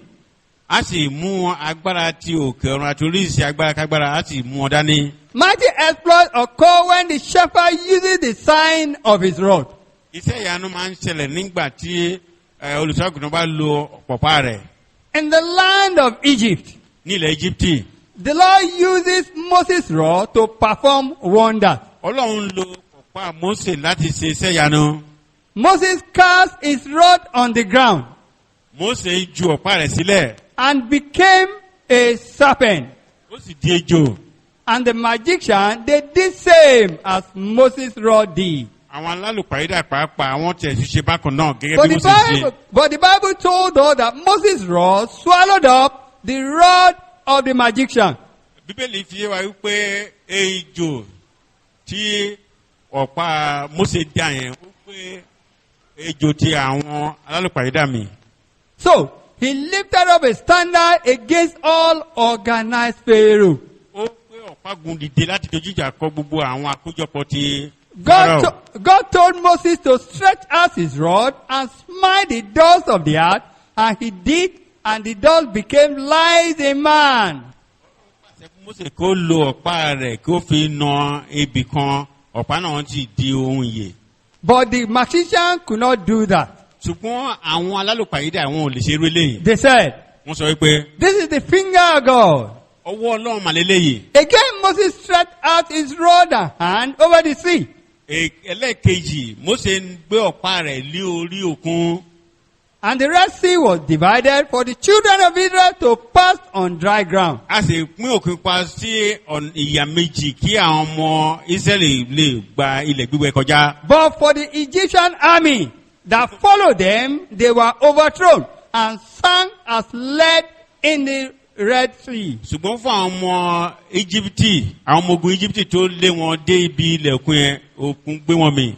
A sì mú agbára ti òkè ọ̀run àti oríṣi agbára kágbára a sì mú ọ dání. Mighty exploits occur when the shepherd uses the sign of his rod. Iṣẹ́ ìyanu máa ń ṣẹlẹ̀ nígbà tí olùṣọ́àgùntàn bá lo pọ̀pá rẹ̀ In the land of Egypt, ní ilẹ̀ Íjíbítì. the Lord uses Moses' rod to perform wonders. Ọlọ́run lo pọ̀pá Mósè láti ṣe iṣẹ́ ìyanu. Moses cast his rod on the ground Mósè ju ọ̀pá rẹ̀ sílẹ̀. and became a serpent. Ó sì di ejò. And the magician, they did same as Moses' rod did. Àwọn alálùpàídà pàápàá àwọn tẹ̀ sí ṣe bákan náà gẹ́gẹ́ But bí the, Mósè ṣe. Bible, but the Bible told us that Moses' rod swallowed up the rod of the magician. Bíbélì fi yé wa wípé ejò tí ọ̀pá Mósè dá yẹn ó pé ejò ti àwọn alálùpàídà mi. So, he lifted up a standard against all organized Pharaoh. Ó pé ọ̀págun dìde láti dojú ìjà kọ gbogbo àwọn àkójọpọ̀ ti God, Pharaoh. God told Moses to stretch out his rod and smite the dust of the earth, and he did, and the dust became lies a man. Mósè kó lo ọ̀pá rẹ̀ kó fi na ebì kan ọ̀pá náà ti di ohun ìyè. But the magician could not do that. Ṣùgbọ́n àwọn alálùpàídà àwọn ò lè ṣe eré lẹ́yìn. They said, Wọ́n sọ wípé this is the finger of God. ọwọ́ ọlọ́run màlélẹ́ yìí. Again, Moses stretched out his rod and hand over the sea. Ẹlẹ́ẹ̀kejì Mósè ń gbé ọ̀pá rẹ̀ lé orí òkun. And the Red Sea was divided for the children of Israel to pass on dry ground. A sì pín òkun pa sí ìyà méjì kí àwọn ọmọ Ísírẹ́lì lè gba ilẹ̀ gbígbẹ kọjá. But for the Egyptian army that followed them, they were overthrown and sank as lead in the Red Sea. Ṣùgbọ́n fún àwọn ọmọ Íjíbítì, àwọn ọmọ ogun Íjíbítì tó lé wọn dé ibi ilẹ̀kùn yẹn, òkun gbé wọn mì.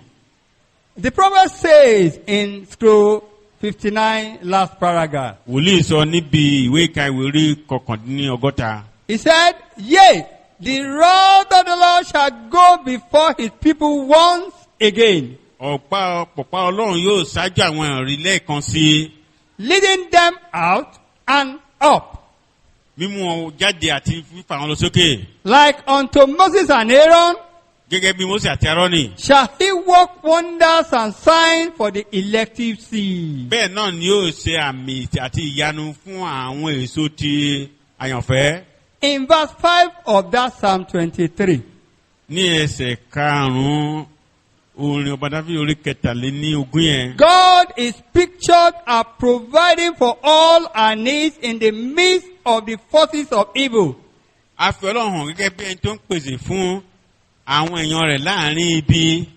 The prophet says in scroll 59, last paragraph. Wòlíì sọ níbi ìwé ìkàwé orí kọkàndínlọ́gọ́ta. He said, yea, the rod of the Lord shall go before his people once again, Pọ̀pá Ọlọ́run yóò ṣáájú àwọn ẹ̀rí lẹ́ẹ̀kan sí, leading them out and up, mímú wọn jáde àti fífà wọn lọ sókè. like unto Moses and Aaron, Gẹ́gẹ́ bí Mósè àti Árónì. shall he work wonders and signs for the elective seed. Bẹ́ẹ̀ náà ni yóò ṣe àmì àti ìyanu fún àwọn èso ti àyànfẹ́. In verse 5 of that Psalm 23, Ní ẹsẹ̀ karùn-ún orin ọba Dáfídì orí kẹtàléníogún yẹn. God is pictured as providing for all our needs in the midst of the forces of evil. A fi Ọlọ́run hàn gẹ́gẹ́ bí ẹni tó ń pèsè fún àwọn èèyàn rẹ̀ láàrin ibi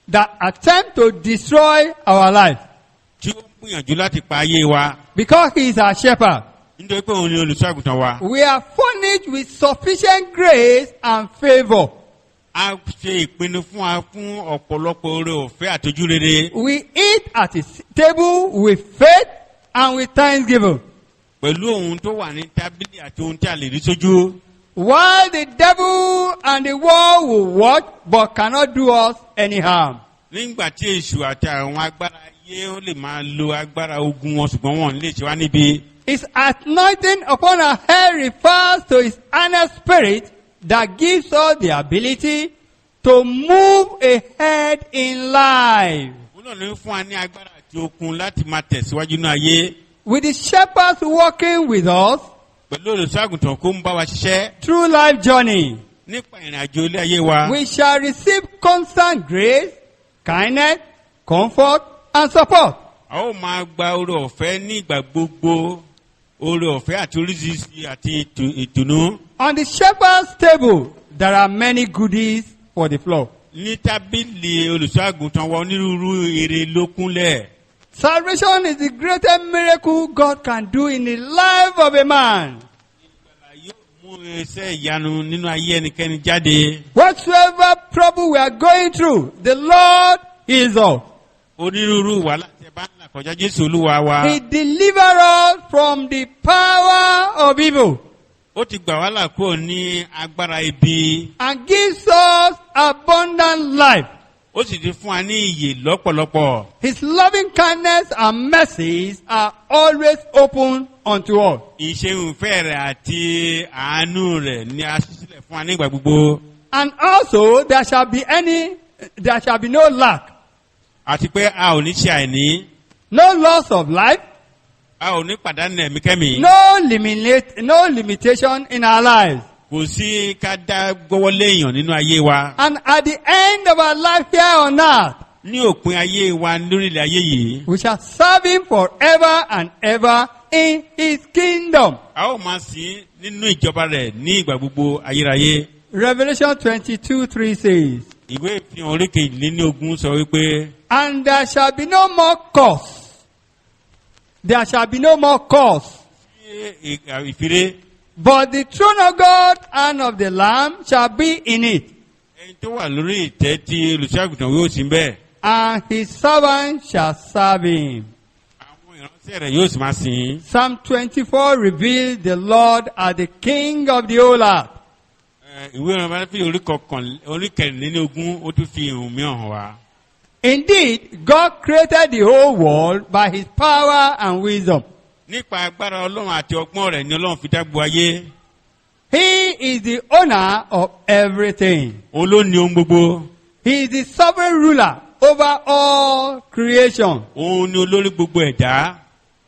that attempt to destroy our life, tí ó ń gbìyànjú láti pa ayé wa. because he is our shepherd. Nítorí pé òun ni olùṣọ́-àgùntàn wa. We are furnished with sufficient grace and favor. A ṣe ìpinnu fún wa fún ọ̀pọ̀lọpọ̀ oore ọ̀fẹ́ àtọ́jú rere. We eat at his table with faith and with thanksgiving. Pẹ̀lú ohun tó wà ní tábìlì àti ohun tí a lè rí sójú. While the devil and the world will watch but cannot do us any harm. Nígbà tí èṣù àti àwọn agbára ayé ó lè máa lo agbára ogun wọn ṣùgbọ́n wọn lè ṣe wá níbi. His anointing upon our head refers to his honest spirit that gives us the ability to move ahead in life. Òun náà ló ń fún wa ní agbára àti okun láti máa tẹ̀síwájú ní ayé. With the shepherds working with us Pẹ̀lú olùṣọ́-àgùntàn kó ń bá wa ṣiṣẹ́ through life journey, nípa ìrìnàjò ilé ayé wa. we shall receive constant grace, kindness, comfort, and support. A ó máa gba oore ọ̀fẹ́ ní ìgbà gbogbo, oore ọ̀fẹ́ àti oríṣiríṣi àti ìtùnú. On the shepherd's table, there are many goodies for the flock. Ní tábìlì olùṣọ́-àgùntàn wa onírúurú èrè ló kúnlẹ̀. Salvation is the greatest miracle God can do in the life of a man. Ìgbàlà yóò mú iṣẹ́ ìyanu nínú ayé ẹnikẹ́ni jáde. Whatsoever trouble we are going through, the Lord is us. Onírúurú wàhálà tí ẹ bá ń là kọjá Jésù Olúwa wa. He delivers us from the power of evil Ó ti gbà wá là kúrò ní agbára ibi. and gives us abundant life. Ó sì ti fún wa ní ìyè lọ́pọ̀lọpọ̀. His loving kindness and mercies are always open unto us. Ìṣeun ìfẹ́ rẹ̀ àti àánú rẹ̀ ni a ṣí sílẹ̀ fún wa nígbà gbogbo. And also there shall be no lack, Àti pé a ò ní ṣe àìní. no loss of life, A ò ní pàdánù ẹ̀míkẹ́mí. no limitation in our lives. Kò sí ká dá gbọ́wọ́ léèyàn nínú ayé wa. And at the end of our life here on earth, Ní òpin ayé wa lórílẹ̀ ayé yìí. we shall serve him forever and ever in his kingdom. A ó máa sìn nínú ìjọba rẹ̀ ní ìgbà gbogbo ayérayé. Revelation 22:3 says, Ìwé ìfihàn orí kejìlélógún sọ wípé. and there shall be no more curse. There shall be no more curse. Ìfiré. But the throne of God and of the Lamb shall be in it, Ẹni tó wà lórí ìtẹ́ tí olùṣọ́-àgùntàn yóò sí bẹ́ẹ̀. and his servants shall serve him. Àwọn ìránṣẹ́ rẹ̀ yóò sì máa sìn. Psalm 24 reveals the Lord as the King of the whole earth. Ìwé ìránṣẹ́ fi orí kẹrìnlélógún ó tún fi ìhùn mìíràn hàn wá. Indeed, God created the whole world by his power and wisdom. Nípa agbára Ọlọ́run àti ọgbọ́n rẹ̀ ni Ọlọ́run fi dá gbogbo ayé. He is the owner of everything. Òun ló ní ohun gbogbo. He is the sovereign ruler over all creation. Òun ni olórí gbogbo ẹ̀dá.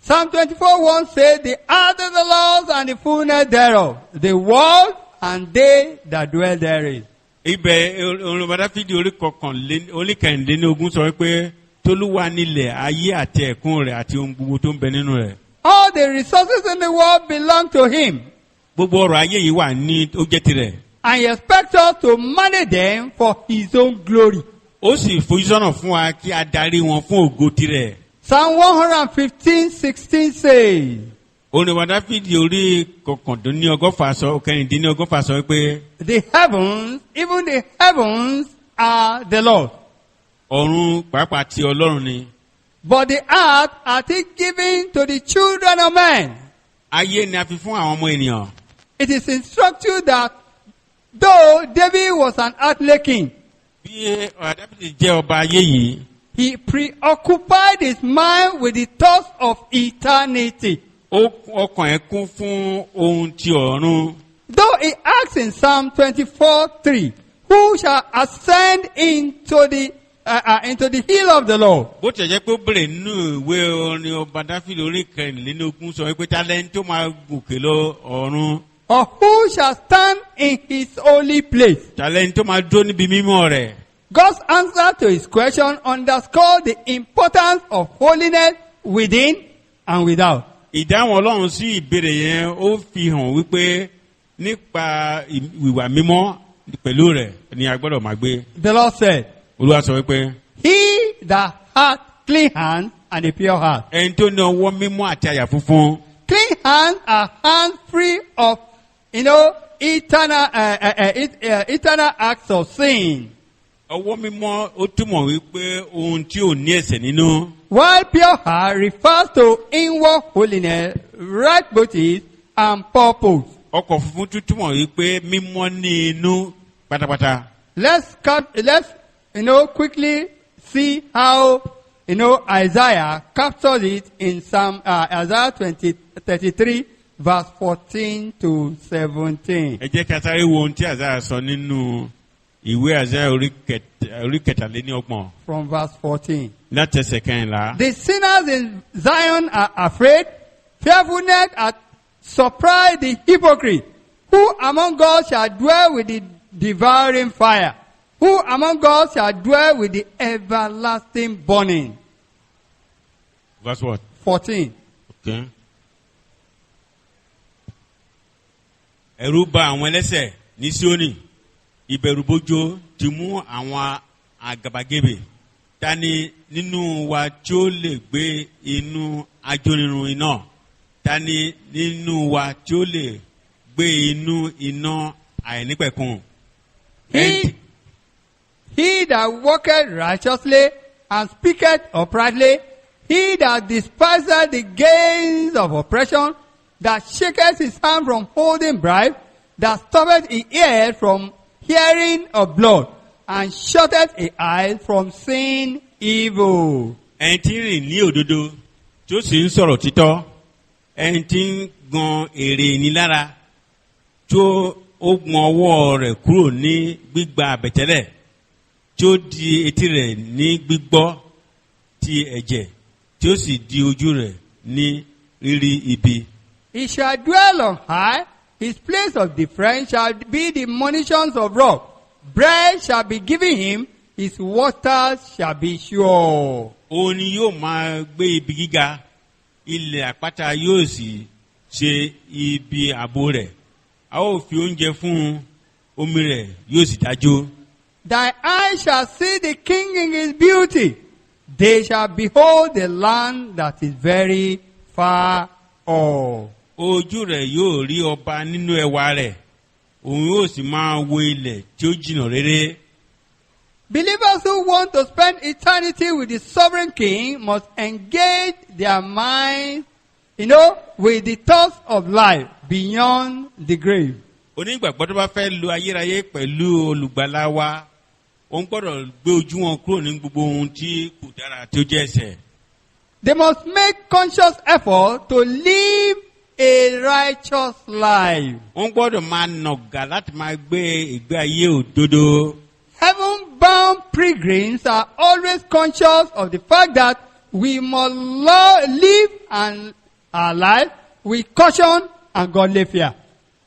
Psalm 24:1 says, the earth is the Lord's and the fullness thereof, the world and they that dwell therein. Ibẹ̀ orin Dáfídì orí kẹrìndínlógún sọ pé t'Olúwa nílẹ̀ ayé àti ẹ̀kún rẹ̀ àti ohun gbogbo tó ń bẹ nínú rẹ̀. All the resources in the world belong to him. Gbogbo ọrọ̀ ayé yìí wà ní ó jẹ́ tirẹ̀. And he expects us to manage them for his own glory. Ó sì fojú sọ́nà fún wa kí a darí wọn fún ògo tirẹ̀. Psalm 115:16 says, Orin Dáfídì orí kẹrìndínlọ́gọ́fà sọ pé the heavens, even the heavens are the Lord. Ọ̀run pàápàá ti Ọlọ́run ni. But the earth hath he given to the children of men. Ayé ni a fi fún àwọn ọmọ ènìyàn. It is instructive that though David was an earthly king, Bí Dáfídì jẹ́ ọba ayé yìí, he preoccupied his mind with the thoughts of eternity. ọkàn ẹ̀ kún fún ohun ti ọ̀run. Though he asks in Psalm 24:3, who shall ascend into the hill of the Lord? Bó tẹ̀ jẹ́ pé ó bèrè nínú ìwé orin ọba Dáfídì orí kẹrìnlélógún sọ pé talẹ́ni tó máa gòkè lọ ọ̀run. Or who shall stand in his holy place? Talẹ́ni tó máa dúró níbi mímọ́ rẹ̀. God's answer to his question underscores the importance of holiness within and without. Ìdáhùn Ọlọ́run sí ìbéèrè yẹn ó fi hàn wípé nípa ìwà mímọ́ pẹ̀lú rẹ̀ ni a gbọ́dọ̀ máa gbé. The Lord said, Olúwa sọ wípé he that hath clean hands and a pure heart. ẹni tó ní ọwọ́ mímọ́ àti àyà funfun. Clean hands are hands free of, eternal acts of sin. Ọwọ́ mímọ́ ó túmọ̀ wípé ohun tí ò ní ẹ̀ṣẹ̀ nínú. While pure heart refers to inward holiness, right motives, and purpose. Ọkàn funfun tún túmọ̀ wípé mímọ́ ní inú pátápátá. Let's quickly see how, Isaiah captures it in Isaiah 33, verse 14 to 17. Ẹ jẹ́ ká sáré wo ohun tí Àsáyà sọ nínú ìwé Àsáyà orí kẹtàléníọgbọ̀n. From verse 14. Láti ẹsẹ̀ kẹrìnlá. The sinners in Zion are afraid. Fearfulness hath surprised the hypocrite. Who among us shall dwell with the devouring fire? Who among us shall dwell with the everlasting burning? Verse what? 14. Okay. Ẹ̀rù bà àwọn ẹlẹ́ṣẹ̀ ní Síónì. Ìbẹ̀rùbojo ti mú àwọn àgàbàgebè. Ta ni nínú wa tí ó lè gbé inú ajónirun iná? Ta ni nínú wa tí ó lè gbé inú iná àìnípẹ̀kun? He that walketh righteously and speaketh uprightly, he that despiseth the gains of oppression, that shaketh his hand from holding bribe, that stoppeth his ear from hearing of blood, and shutteth his eyes from seeing evil. Ẹni tí ń rìn ní òdodo tí ó sì ń sọ̀rọ̀ títọ́, ẹni tí ń gan èrè ìnilára tí ó gbọ́n ọwọ́ rẹ̀ kúrò ní gbígba àbẹ̀tẹ́lẹ̀ tí ó di etí rẹ̀ ní gbígbọ́ ti ẹ̀jẹ̀ tí ó sì di ojú rẹ̀ ní rírí ibi. He shall dwell on high, his place of defense shall be the munitions of rock. Bread shall be given him, his waters shall be sure. Òun ni yóò máa gbé ibi gíga, ilẹ̀ àpáta yóò sì ṣe ibi ààbò rẹ̀. A ó fi oúnjẹ fún un, omi rẹ̀ yóò sì dájú. Thy eyes shall see the king in his beauty. They shall behold the land that is very far off. Ojú rẹ̀ yóò rí ọba nínú ẹwà rẹ̀, òun yóò sì máa wo ilẹ̀ tí ó jìnnà réré. Believers who want to spend eternity with the sovereign king must engage their minds, with the thoughts of life beyond the grave. Onígbàgbọ́ tó bá fẹ́ lo ayérayé pẹ̀lú olùgbàlà wa, òun gbọ́dọ̀ gbé ojú wọn kúrò ní gbogbo ohun tí kò dára tí ó jẹ́ ẹ̀ṣẹ̀. They must make conscious effort to live a righteous life. Wọ́n gbọ́dọ̀ máa nàgà láti máa gbé ìgbé ayé òdodo. Heaven-bound pilgrims are always conscious of the fact that we must live our life with caution and godly fear.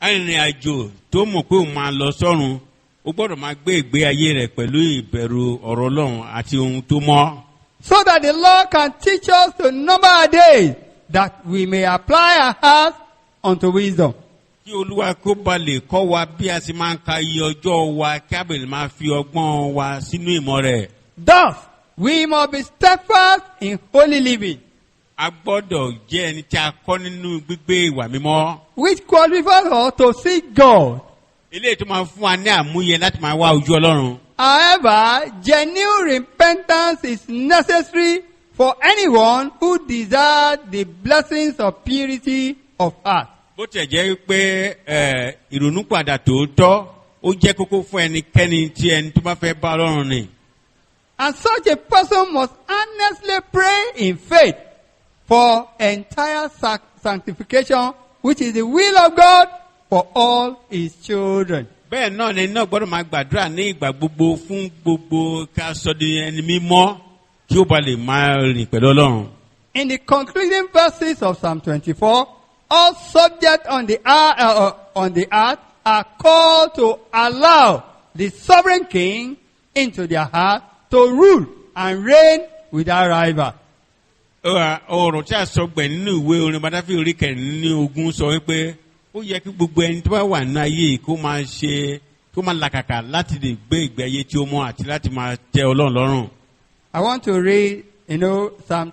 arìnrìn àjò tó mọ̀ pé òun máa lọ sọ́run ó gbọ́dọ̀ máa gbé ìgbé ayé rẹ̀ pẹ̀lú ìbẹ̀rù ọ̀rọ̀ Ọlọ́run àti ohun tó mọ́. So that the Lord can teach us to number our days, that we may apply our hearts unto wisdom. kí Olúwa kó ba lè kọ́ wa bí a sì máa ń ka iye ọjọ́ wa kí a bẹ̀rẹ̀ máa fi ọgbọ́n wa sínú ìmọ̀ rẹ̀. Thus, we must be steadfast in holy living, a gbọ́dọ̀ jẹ́ ẹni tí a kọ́ nínú gbígbé ìwà mímọ́. which qualifies us to seek God. eléyìí tó máa fún wa ní àmúyẹ láti máa wá ojú Ọlọ́run. However, genuine repentance is necessary for anyone who desires the blessings of purity of heart. bó tẹ̀ jẹ́ pé ìrònúpìwàdà tòótọ́ ó jẹ́ kókó fún ẹnikẹ́ni tí ẹni tó bá fẹ́ bá Ọlọ́run rìn. And such a person must earnestly pray in faith for entire sanctification, which is the will of God for all his children. bẹ́ẹ̀ náà ni náà gbọ́dọ̀ máa gbàdúrà ní ìgbà gbogbo fún gbogbo ká sọ di ẹni mímọ́ kí ó ba lè máa rìn pẹ̀lú Ọlọ́run. In the concluding verses of Psalm 24, all subjects on the earth are called to allow the sovereign king into their heart to rule and reign without rival. ọ̀rọ̀ tí a sọ gbẹ̀ nínú ìwé orin Dáfídì orí kẹrìnlélógún sọ wípé ó yẹ kí gbogbo ẹni tó bá wà ní ayé kó máa làkàkà láti lè gbé ìgbé ayé tí ó mọ́ àti láti máa tẹ́ Ọlọ́run lọ́rùn. I want to read, Psalm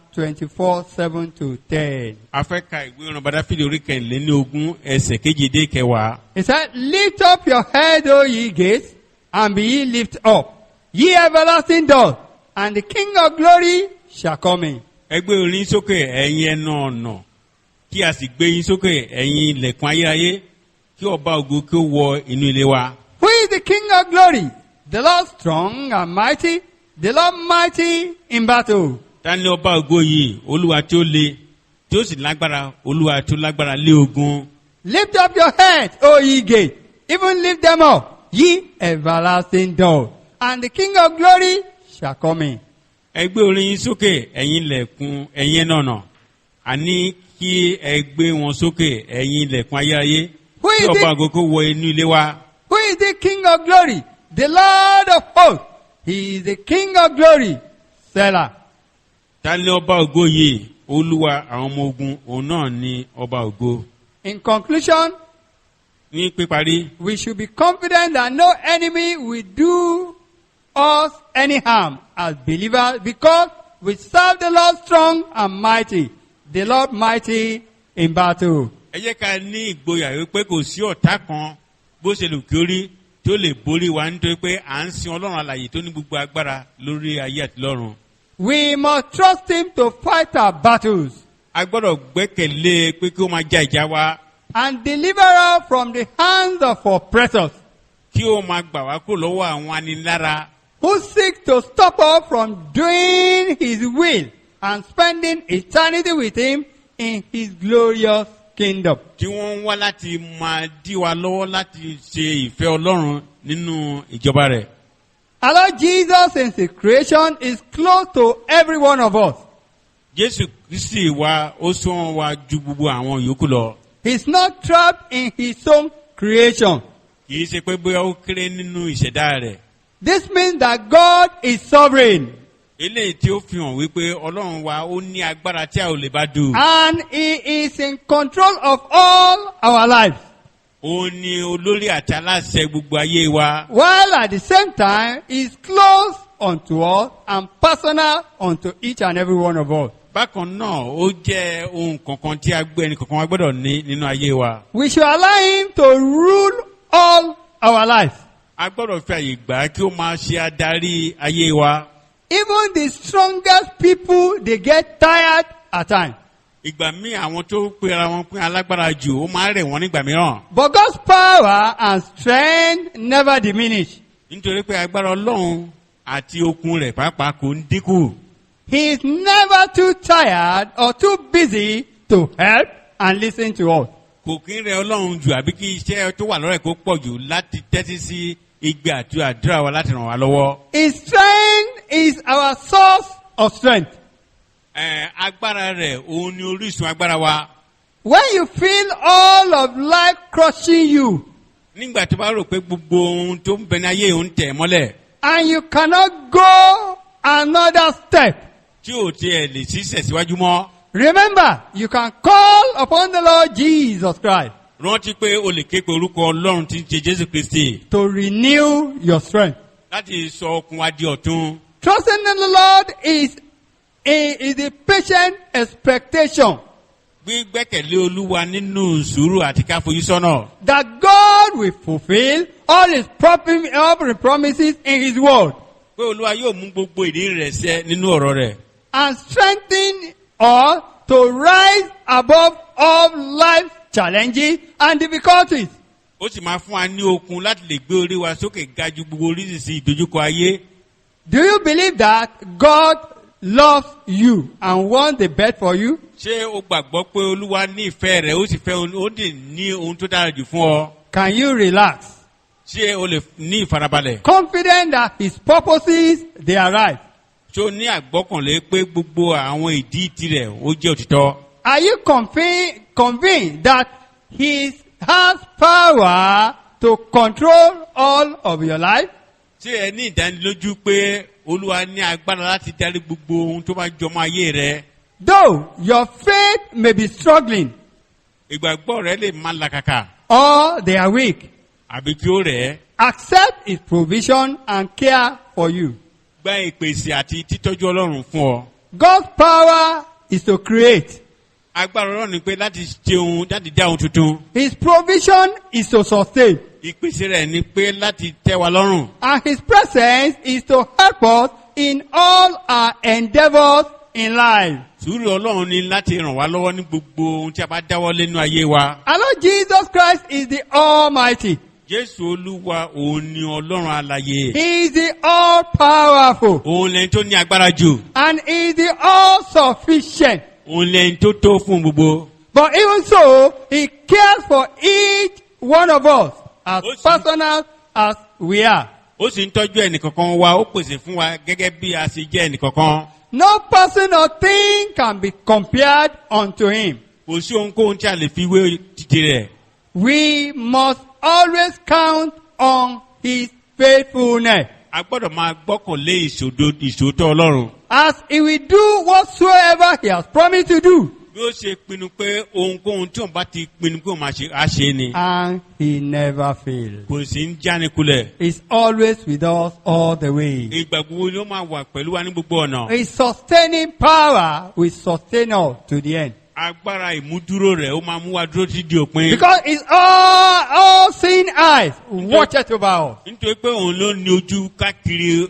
24:7-10. a fẹ́ ka ìwé orin Dáfídì orí kẹrìnlélógún ẹsẹ̀ keje dé kẹwàá. It said, "Lift up your head, O ye gates, and be ye lift up, ye everlasting doors, and the King of glory shall come in." ẹ gbé orí sókè ẹ̀yin ẹnu ọ̀nà kí a sì gbé yín sókè ẹ̀yin ilẹ̀kùn ayérayé kí ọba ògo kí ó wọ inú ilé wa. Who is the King of glory? The Lord strong and mighty, the Lord mighty in battle. ta ni ọba ògo yìí? Olúwa tí ó le tí ó sì lágbára, Olúwa tí ó lágbára lé ogun. Lift up your head, O ye gates, even lift them up, ye everlasting doors, and the King of glory shall come in. ẹ gbé orí yín sókè ẹ̀yin ilẹ̀kùn ẹ̀yin ẹnu ọ̀nà àní kí ẹ gbé wọn sókè ẹ̀yin ilẹ̀kùn ayérayé Who kí is ọba the, ògo kó wọ inú ilé wa. who is the King of glory? The Lord of hosts. He is the King of glory. Selah. ta ni ọba ògo yìí? Olúwa àwọn ọmọ ogun òun náà ni ọba ògo. In conclusion, ní píparí we should be confident that no enemy will do us any harm as believers, because we serve the Lord strong and mighty, the Lord mighty in battle. ẹ jẹ́ ká ní ìgboyà wípé kò sí ọ̀tá kan bó ṣe lè kí ó rí tí ó lè borí wa nítorí pé à ń sin Ọlọ́run alààyè tó ní gbogbo agbára lórí ayé àti lọ́run. We must trust him to fight our battles a gbọ́dọ̀ gbẹ́kẹ̀lé pé kí ó máa ja ìjà wa and deliver us from the hands of oppressors kí ó máa gbà wá kúrò lọ́wọ́ àwọn anilára who seek to stop us from doing his will and spending eternity with him in his glorious kingdom. tí wọ́n ń wá láti máa dí wa lọ́wọ́ láti ṣe ìfẹ́ Ọlọ́run nínú ìjọba rẹ̀. Our Lord Jesus in his creation is close to every one of us. Jésù Kristi wa ó sún wa ju gbogbo àwọn yòókù lọ. He's not trapped in his own creation. kì í ṣe pé bóyá ó kéré nínú ìṣẹ̀dá rẹ̀. This means that God is sovereign eléyìí tí ó fi hàn wípé Ọlọ́run wa ó ní agbára tí a ò lè bá dù. and he is in control of all our lives, ó ní olórí àti aláṣẹ gbogbo ayé wa. while at the same time he is close unto us and personal unto each and every one of us. bákan náà ó jẹ́ ohun kankan tí a gbé ẹni kankan wa gbọ́dọ̀ ní nínú ayé wa. We should allow him to rule all our lives. a gbọ́dọ̀ fi àyè gbà á kí ó máa ṣe adarí ayé wa. Even the strongest people, they get tired at times. ìgbà míì àwọn tó pera wọn pín alágbára jù ó máa rẹ̀ wọ́n nígbà mìíràn. But God's power and strength never diminish. nítorí pé agbára Ọlọ́run àti okun rẹ̀ pàápàá kò ń dínkù. He is never too tired or too busy to help and listen to us. kò kí ń rẹ Ọlọ́run jù àbí kí iṣẹ́ tó wà lọ́rẹ̀ kó pọ̀ jù láti tẹ́tí sí igbe àti àdúrà wa láti ràn wá lọ́wọ́. His strength is our source of strength. Agbára rẹ̀ òun ni orísun agbára wa. When you feel all of life crushing you, Nígbà tó bá rò pé gbogbo ohun tó ń bẹ ní ayé òun tẹ̀ mọ́lẹ̀. and you cannot go another step, Tí ò tiẹ̀ lè ṣiṣẹ́ síwájú mọ́. remember, you can call upon the Lord Jesus Christ Rántí pé o lè ké pe orúkọ Ọlọ́run tí ń ṣe Jésù Kristi. to renew your strength. Láti sọ okun wa di ọ̀tun. Trusting in the Lord is a patient expectation Gbígbẹ́kẹ̀lé Olúwa nínú sùúrù àti ká fojú sọ́nà. that God will fulfill all his promises in his word Pé Olúwa yóò mú gbogbo ìlérí rẹ̀ ṣẹ nínú ọ̀rọ̀ rẹ̀. and strengthen us to rise above all life's challenges and difficulties. Ó sì máa fún wa ní okun láti lè gbé orí wa sókè ga ju gbogbo oríṣiríṣi ìdojúkọ ayé. Do you believe that God loves you and wants the best for you? Ṣé o gbàgbọ́ pé Olúwa ní ìfẹ́ rẹ̀ ó sì fẹ́ ó dì ní ohun tó dára jù fún ọ? Can you relax? Ṣé o lè ní ìfarabalẹ̀? Confident that his purposes, they are right. Ṣé o ní àgbọ́kànlé pé gbogbo àwọn ìdí tirẹ̀ ó jẹ́ òtítọ́? Are you convinced that he has power to control all of your life? Ṣé ẹ ní ìdánilójú pé Olúwa ní agbára láti darí gbogbo ohun tó bá jọmọ́ ayé rẹ? Though your faith may be struggling Ìgbàgbọ́ rẹ lè máa làkàkà or they are weak, àbí kí ó rẹ̀ ẹ́. accept his provision and care for you. Gba ìpèsè àti títọ́jú Ọlọ́run fún ọ. God's power is to create. Agbára Ọlọ́run ni pé láti ṣe ohun láti dá ohun tuntun. His provision is to sustain. Ìpèsè rẹ̀ ni pé láti tẹ́ wa lọ́rùn. And his presence is to help us in all our endeavors in life. Sùúrù Ọlọ́run ni láti ràn wá lọ́wọ́ ní gbogbo ohun tí a bá dáwọ́ lẹ́nu ayé wa. Our Lord Jesus Christ is the Almighty. Jésù Olúwa òun ni Ọlọ́run alààyè. He is the all-powerful. Òun lẹ́yìn tó ní agbára jù. And he is the all-sufficient. Òun lẹ́yìn tó tó fún gbogbo. But even so, he cares for each one of us as personal as we are. Ó sì ń tọ́jú ẹnìkankan wa, ó pèsè fún wa gẹ́gẹ́ bí a ṣe jẹ́ ẹnìkankan. No person or thing can be compared unto him. Kò sí ohunkóhun tí a lè fi wé títí rẹ̀. We must always count on his faithfulness, A gbọ́dọ̀ máa gbọ́kànlé ìṣòótọ́ Ọlọ́run. as he will do whatsoever he has promised to do. Bí ó ṣe pinnu pé ohunkóhun tí òun bá ti pinnu pé òun máa ṣe, á ṣe ni. And he never fails. Kò sí ń jánikulẹ̀. He's always with us all the way. Ìgbà gbogbo ni ó máa wà pẹ̀lú wa ní gbogbo ọ̀nà. His sustaining power will sustain us to the end. Agbára ìmúdúró rẹ̀ ó máa mú wa dúró títí di òpin. Because his all seeing eyes watches over us. Nítorí pé òun ló ní ojú káàkiri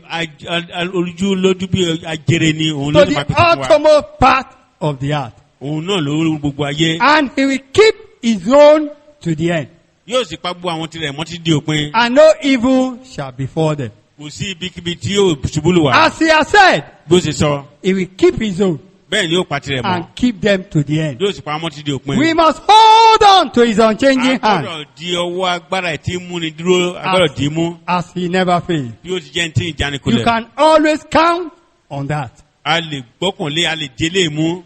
ojú lójú bí ajere ni òun To ló ní máa the pèsè fún wa. uttermost part of the earth. Òun náà ló rí gbogbo ayé. And he will keep his own to the end. Yóò sì pa gbogbo àwọn tirẹ̀ mọ́ títí di òpin. And no evil shall befall them. Kò sí ibikíbi tí yóò ṣubú lù wá. As he has said, Bó ṣe sọ, he will keep his own bẹ́ẹ̀ ni yóò pa tirẹ̀ mọ́. and keep them to the end. Yóò sì pa wọ́n títí di òpin. We must hold on to his unchanging A hand gbọ́dọ̀ di ọwọ́ agbára ẹ̀ tí ń múni dúró, a gbọ́dọ̀ dì í mú. as he never fails. Bí ó ti jẹ́ ní tí You ìjánikulẹ̀. can always count on that. A lè gbọ́kànlé, a lè délé mú.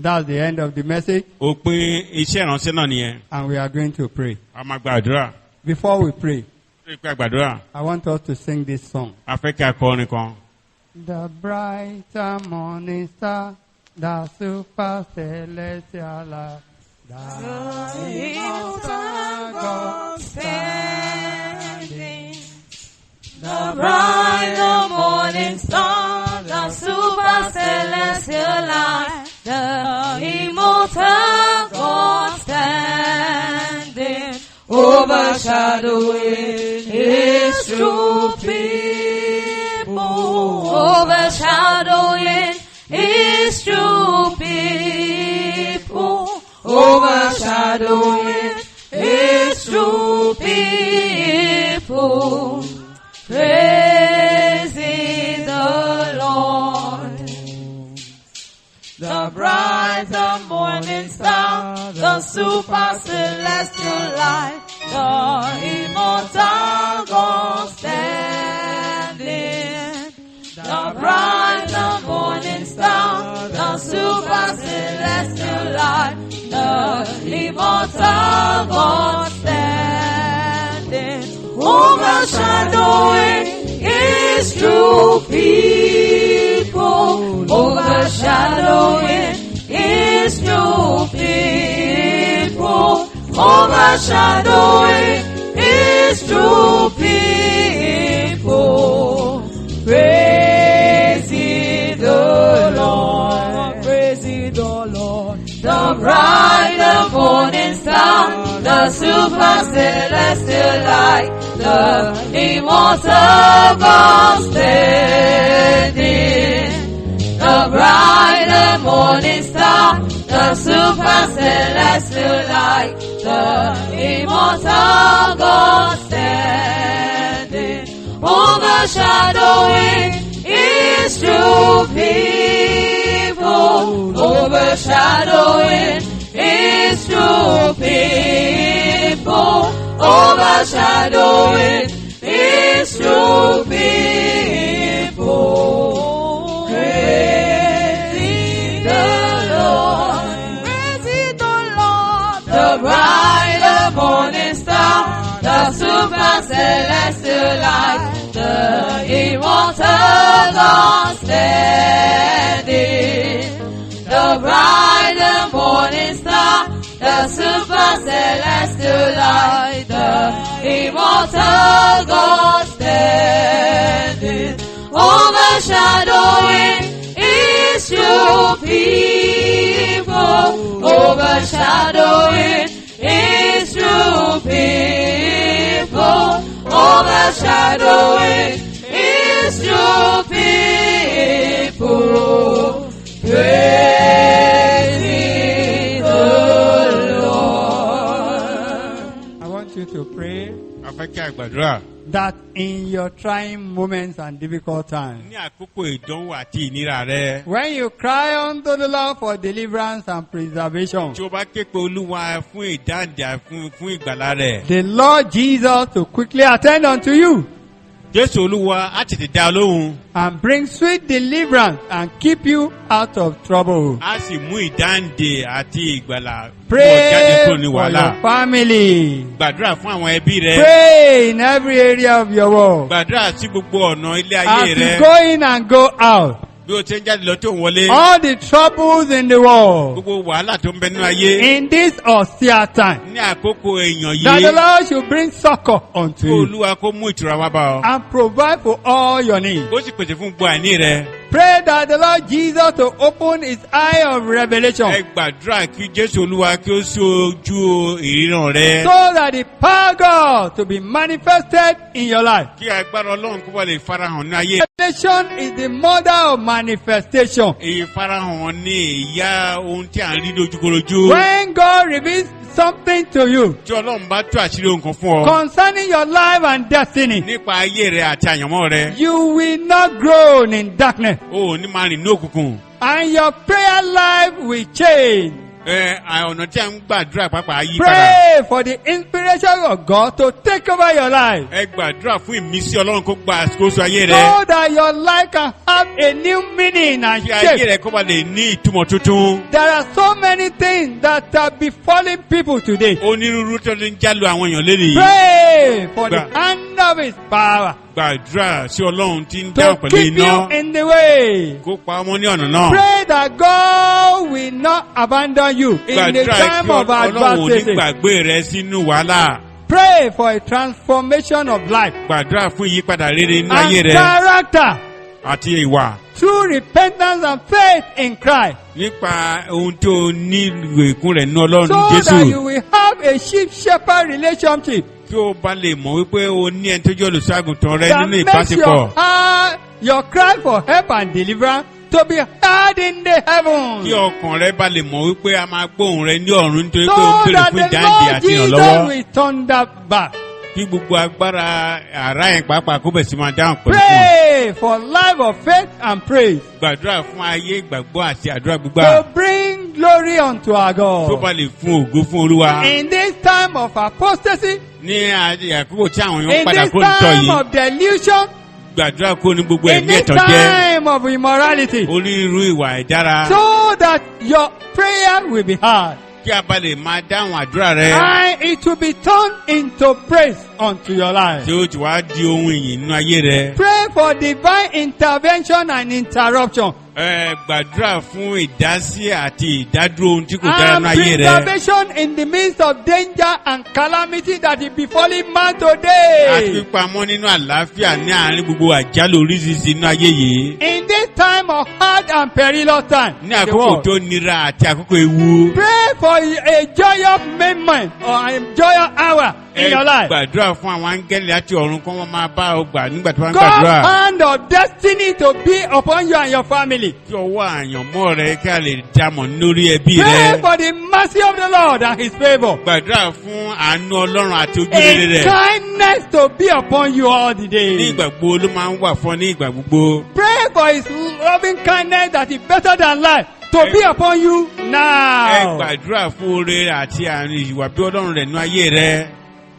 That's the end of the message, Òpin iṣẹ́ ìránṣẹ́ náà nìyẹn. and we are going to pray. A máa gba àdúrà. Before we pray, Ṣé ìpè àgbàdúrà? I want us to sing this song. A fẹ́ kí a kọ orin kan. The brighter morning star, the super celestial light, the immortal God standing. The bright morning star, the super celestial light, the immortal God standing, overshadowing His true people, overshadowing His true people, overshadowing His true people. Praising the Lord. The bright morning star, the super celestial light, the immortal God standing. The bright morning star, the super celestial light, the immortal God standing, overshadowing His true people, overshadowing His true people, overshadowing His true people. Praise ye the Lord, praise ye the Lord. The bright, the morning star, the super celestial light, the immortal God standing. The bright, the morning star, the super celestial light, the immortal God standing, overshadowing His true people, overshadowing His true people, overshadowing His true people. Praise the Lord, praise the Lord, the bright, the morning star, the super celestial light, the immortal God standing. The bright, the morning star, the super celestial light, the immortal God standing, overshadowing His true people, overshadowing His true people, overshadowing His true people. Praise the Lord. I want you to pray A fẹ́ kí a gbàdúrà that in your trying moments and difficult times, ní àkókò ìdánwò àti ìnira rẹ. when you cry unto the Lord for deliverance and preservation, Tí o bá ké pe Olúwa fún ìdáǹdè fún ìgbàlà rẹ̀. the Lord Jesus to quickly attend unto you Jésù Olúwa á tètè dá ọ lóhùn. and bring sweet deliverance and keep you out of trouble. Á sì mú ìdáǹdè àti ìgbàlà fún ọ jáde Pray kúrò ní for wàhálà. your family. Gbàdúrà fún àwọn ẹbí rẹ. Pray in every area of your world. Gbàdúrà sí gbogbo ọ̀nà ilé As ayé you rẹ. go in and go out, Bí o ti ń jáde lọ tó ń wọlé. all the troubles in the world Gbogbo wàhálà tó ń bẹ nínú ayé. in this austere time, Ní àkókò èèyàn that the yìí. Lord should bring succor unto Kí you Olúwa kó mú ìtura wá bá ọ. and provide for all your needs. Ó sì pèsè fún gbogbo àìní rẹ. Pray that the Lord Jesus to open his eye of revelation Ẹ gbàdúrà kí Jésù Olúwa kí ó sí ojú ìríran rẹ. so that the power of God to be manifested in your life. Kí agbára Ọlọ́run kó wá lè farahàn ní ayé. Revelation is the mother of manifestation. Ìfarahàn ní ìyá ohun tí à ń rí lójúkorojú. When God reveals something to you Tí Ọlọ́run bá tú àṣírí ohun kan fún ọ. concerning your life and destiny, Nípa ayé rẹ àti àyànmọ́ rẹ. you will not groan in darkness, O ò ní máa rìn ní òkùnkùn. and your prayer life will change. Ọ̀nà tí a ń gbàdúrà pàápàá yí padà. Pray for the inspiration of God to take over your life Ẹ gbàdúrà fún ìmísí Ọlọ́run kó gba àkóso ayé rẹ. so that your life can have a new meaning and Kí ayé shape. rẹ kó ba lè ní ìtumọ̀ tuntun. There are so many things that are befalling people today. Onírúurú tó ń jálù àwọn èèyàn lénìí. Pray for the Gbà- hand of his power Gbàdúrà sí Ọlọ́run tí ń dáhùn to pẹ̀lú keep iná. you in the way. Kó pa ọmọ ní ọ̀nà náà. Pray that God will not abandon you in the Gbàdúrà time kí of Ọlọ́run ò ní adversity. gbàgbé rẹ sínú wàhálà. Pray for a transformation of life Gbàdúrà fún ìyípadà rere nínú ayé and rẹ character àti ìwà. through repentance and faith in Christ, Nípa ohun tó ní ìwèkún rẹ̀ nínú Ọlọ́run so that you Jésù. will have a sheep-shepherd relationship Kí o bá lè mọ̀ wípé o ní ẹni tó jẹ́ olùṣọ́àgùntàn rẹ that nínú makes ìbáṣepọ̀. your cry for help and deliverance to be heard in the heavens. Kí ọkàn rẹ bá lè mọ̀ wípé a máa gbóhùn rẹ ní ọ̀run nítorí pé o ń So béèrè that fún the ìdáǹdè Lord àti Jesus ìrànlọ́wọ́. will thunder back. Kí gbogbo agbára àrá yẹn pàápàá kó bẹ̀ sí máa dáhùn pẹ̀lú fún ọ. Pray for life of faith and praise Gbàdúrà fún ayé ìgbàgbọ́ àti àdúrà gbígbà. to bring glory unto our Tó God. bá lè fún ògo fún Olúwa. In this time of apostasy, Ní àkókò tí àwọn èèyàn in padà this kúrò nítọ̀ time yìí. of delusion, Gbàdúrà kó ní gbogbo in ẹ̀mí this ẹ̀tàn jẹ́. time name of immorality, onírúurú ìwà ìdára. so that your prayer will be heard. Kí a bá lè máa dáhùn àdúrà rẹ. And it will be turned into praise unto your life. Tí ó ti wá di ohun ìyìn nínú ayé rẹ. Pray for divine intervention and interruption. Gbàdúrà fún ìdásí àti ìdádúró ohun tí kò dára And nínú ayé rẹ. preservation in the midst of danger and calamity that is befalling man Àti today. pípamọ́ nínú àlàáfíà ní àárín gbogbo àjálù oríṣiríṣi nínú ayé yìí. In this time of hard and perilous time. Ní àkókò tó nira àti àkókò ewu. Pray for a joyous moment or a joyous hour in your life. Gbàdúrà fún àwọn áńgẹ́lì láti ọ̀run kí wọ́n máa bá ọ gbà nígbà tí wọ́n ń God's gbàdúrà. hand of destiny to be upon you and your family. Kí ọwọ́ àyànmọ́ rẹ kí a lè dámọ̀ lórí ẹbí Pray rẹ. for the mercy of the Lord and his favor. Gbàdúrà fún àánú Ọlọ́run àti ojúrere A rẹ̀. kindness to be upon you all the Ní day. ìgbà gbogbo ló máa ń wà fún ọ ní ìgbà gbogbo. Pray for his loving kindness that is better than life to be upon you Ẹ now. gbàdúrà fún oore àti àárín ìwà bí Ọlọ́run rẹ̀ nínú ayé rẹ.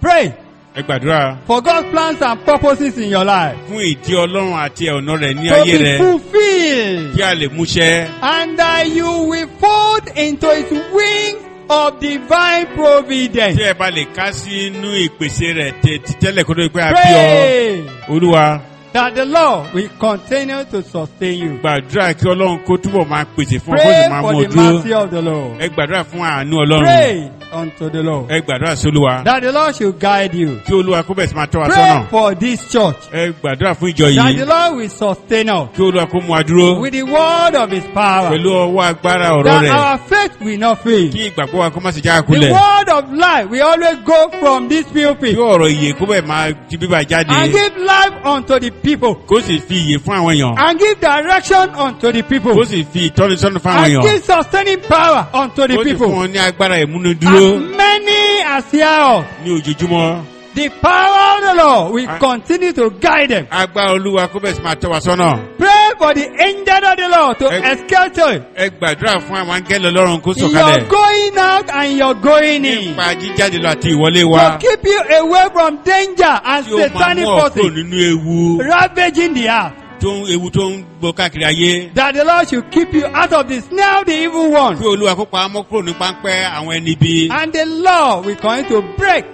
Pray Ẹ gbàdúrà for God's plans and purposes in your life fún ìdí Ọlọ́run àti ọ̀nà rẹ̀ ní to ayé be rẹ. fulfilled. Kí a lè múṣẹ. And that you will fold into his wings of divine Tí providence. ẹ bá lè ká sí inú ìpèsè rẹ̀ tẹ́lẹ̀ kó tó di pé a bí ọ. Pray Olúwa that the Lord will continue to sustain you. gbàdúrà kí Ọlọ́run kó túbọ̀ máa pèsè fún ọ kó sì Pray máa for mú ọ the dúró. mercy of the Lord. Ẹ gbàdúrà fún àánú Ọlọ́run. Pray unto the Lord Ẹ gbàdúrà sí Olúwa. that the Lord should guide you. Kí Olúwa kó bẹ̀rẹ̀ sí máa tọ́ wa Pray sọ́nà. for this church Ẹ gbàdúrà fún ìjọ that yìí. the Lord will sustain us Kí Olúwa kó mú wa dúró. with the word of his power, Pẹ̀lú ọwọ́ agbára ọ̀rọ̀ that rẹ̀. our faith will not fail. Kí ìgbàgbọ́ wa kó má sì já The kulẹ̀. word of life will always go from this Kí pulpit ọ̀rọ̀ ìyè kó bẹ̀ máa ti bíbà jáde. and give life unto the people Kó sì fi ìyè fún àwọn èèyàn. and give direction unto the people Kó sì fi ìtọ́nisọ́nà fún àwọn and èèyàn. give sustaining power unto the Kó sì fún people. wọn ní agbára ìmúnidúró As many as hear us, ní ojoojúmọ́. the power of the Lord will continue to guide them. Agbára Olúwa kó bẹ̀ sí máa tọ́ wa sọ́nà. Pray for the angel of the Lord to escort you. Ẹ gbàdúrà fún àwọn áńgẹ́lì Ọlọ́run kó You're sọ̀kalẹ̀. going out and you're going in. Nípa jíjáde lọ àti ìwọlé wa. To keep you away from danger and Tí ó máa satanic mú ọ kúrò forces nínú ewu. ravaging the earth. Ewu tó ń gbọ́ káàkiri ayé. That the Lord should keep you out of the snare of the evil one. Kí Olúwa kó pa á mọ́ kúrò ní páńpẹ́ àwọn ẹni bí. And the Lord will continue to break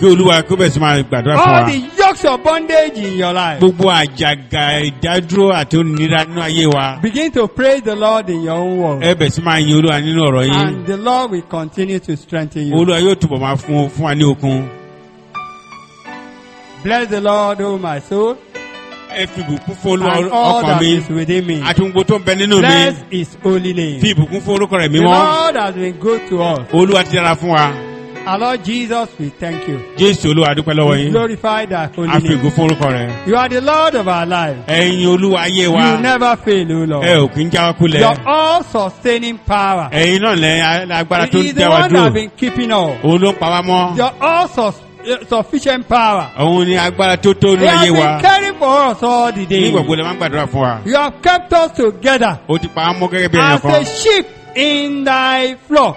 Kí Olúwa kó bẹ̀ sí máa gbàdúrà fún all wa. the yokes of bondage in your life. Gbogbo àjàgà ìdádúró àti onínira nínú ayé wa. Begin to praise the Lord in your own word. Ẹ bẹ̀ sí máa yin Olúwa nínú ọ̀rọ̀ yín. And the Lord will continue to strengthen you. Olúwa yóò túbọ̀ máa fún wa ní okun. Bless the Lord, O my soul, Ẹ fi ìbùkún fún Olúwa and all ọkàn that mi. is within me. Àti ohun gbogbo tó ń bẹ nínú mi. Bless his holy name. Fi ìbùkún fún orúkọ rẹ̀ The mímọ́. Lord has been good to us. Olúwa ti dára fún wa. Our Lord Jesus, we thank you. Jésù Olúwa dúpẹ́ lọ́wọ́ We yín. glorify thy holy A fi name. ìbùkún fún orúkọ rẹ̀. You are the Lord of our lives. Ẹ̀yin Olúwa ayé wa. You never fail, O Ẹ Lord. ò kí ń jáwọ́ kulẹ̀. Your all-sustaining power. Ẹ̀yin náà lẹ agbára It tó ń is the dá wa one that dúró. has been keeping us. Òun ló ń pa wá mọ́. Your all-sufficient power. Òun ni agbára tó tó He nínú has ayé wa. been caring for us all the Ní day. gbogbo lè máa ń gbàdúrà fún wa. You have kept us together Ó ti pa á mọ́ gẹ́gẹ́ bí ẹ̀yàn as kan. a sheep in thy flock.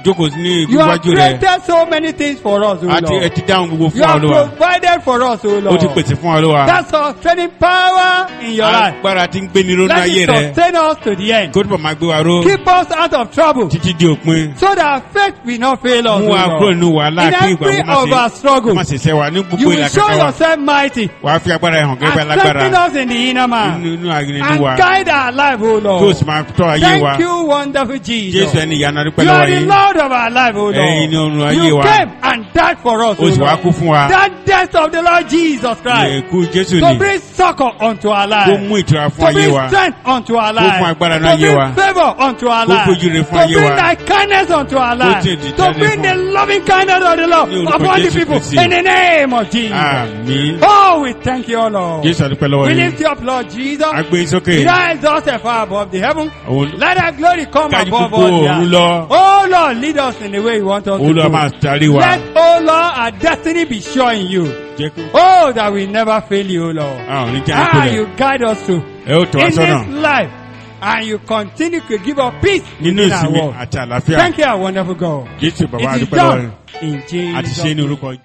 Jókòó ní You have iwájú rẹ̀. created so many things for us, O Ẹ Lord. ti dáhùn gbogbo You fún wa have Olúwa. provided for us, O Ó Lord. ti pèsè fún wa Olúwa. That's sustaining power in your life. Agbára tí ń gbé ní ronú Let ayé it rẹ̀. sustain us to the end. Kó túbọ̀ máa gbé wa ró. Keep us out of trouble Títí di òpin. so that our faith will not fail us, Mú O wa kúrò Lord. nínú wàhálà In kí ìgbà every of our struggle, má ṣe ṣẹ́ wa ní you gbogbo will show ìlàkàkà wa. yourself mighty Wàá fi agbára ẹ̀ hàn gẹ́gẹ́ bí and alágbára. strengthen us in the inner man Nínú àgbẹ̀nínú wa. and guide our life, O Tó Lord. sì máa tọ́ ayé wa. Thank you, wonderful Jesus. Jésù ẹni ìyanu adúpẹ́ You lọ́wọ́ are the yín. Lord of our life, O Ẹ̀yin ni Lord. ọ̀run ayé You wa. came and died for us, O Ó sì wá Lord. kú fún wa. That death of the Lord Jesus Christ Èkú Jésù to ni. bring succor unto our Kó life, mú ìtura fún to ayé bring wa. strength unto our Kó fún life, agbára ní to ayé wa. bring favor unto our Kó life, fojú rere fún to ayé bring wa. thy kindness unto our life, tí èdè to jáde bring fún. the loving kindness of the Lord Ní orúkọ upon the Jésù people Kristi. in the name of Jesus. Àmín. Oh, we thank you, O Lord. Jésù adúpẹ́ lọ́wọ́ We yín. lift you up, Lord Jesus. A gbé yín sókè. Be thou exalted far above the heaven. Òun- Let thy glory come Kájú above gbogbo all the òun earth. lọ. Oh Lord, lead us in the way you want us to Olúwa máa go. darí wa. Let, oh Lord, our destiny be sure in you. Jẹ́ kó. Oh, that we never fail you, O Lord. A ò ní jẹ́ àpò rẹ̀. You guide us through Ẹ ó tọ́ wa in sọ́nà. this life, and you continue to give us peace Nínú within our ìsinmi world. àti àlàáfíà. Thank you, our wonderful God. Jésù bàbá It is adúpẹ́ lọ́wọ́ done yín. in Àti Jesus' ṣe ní name. orúkọ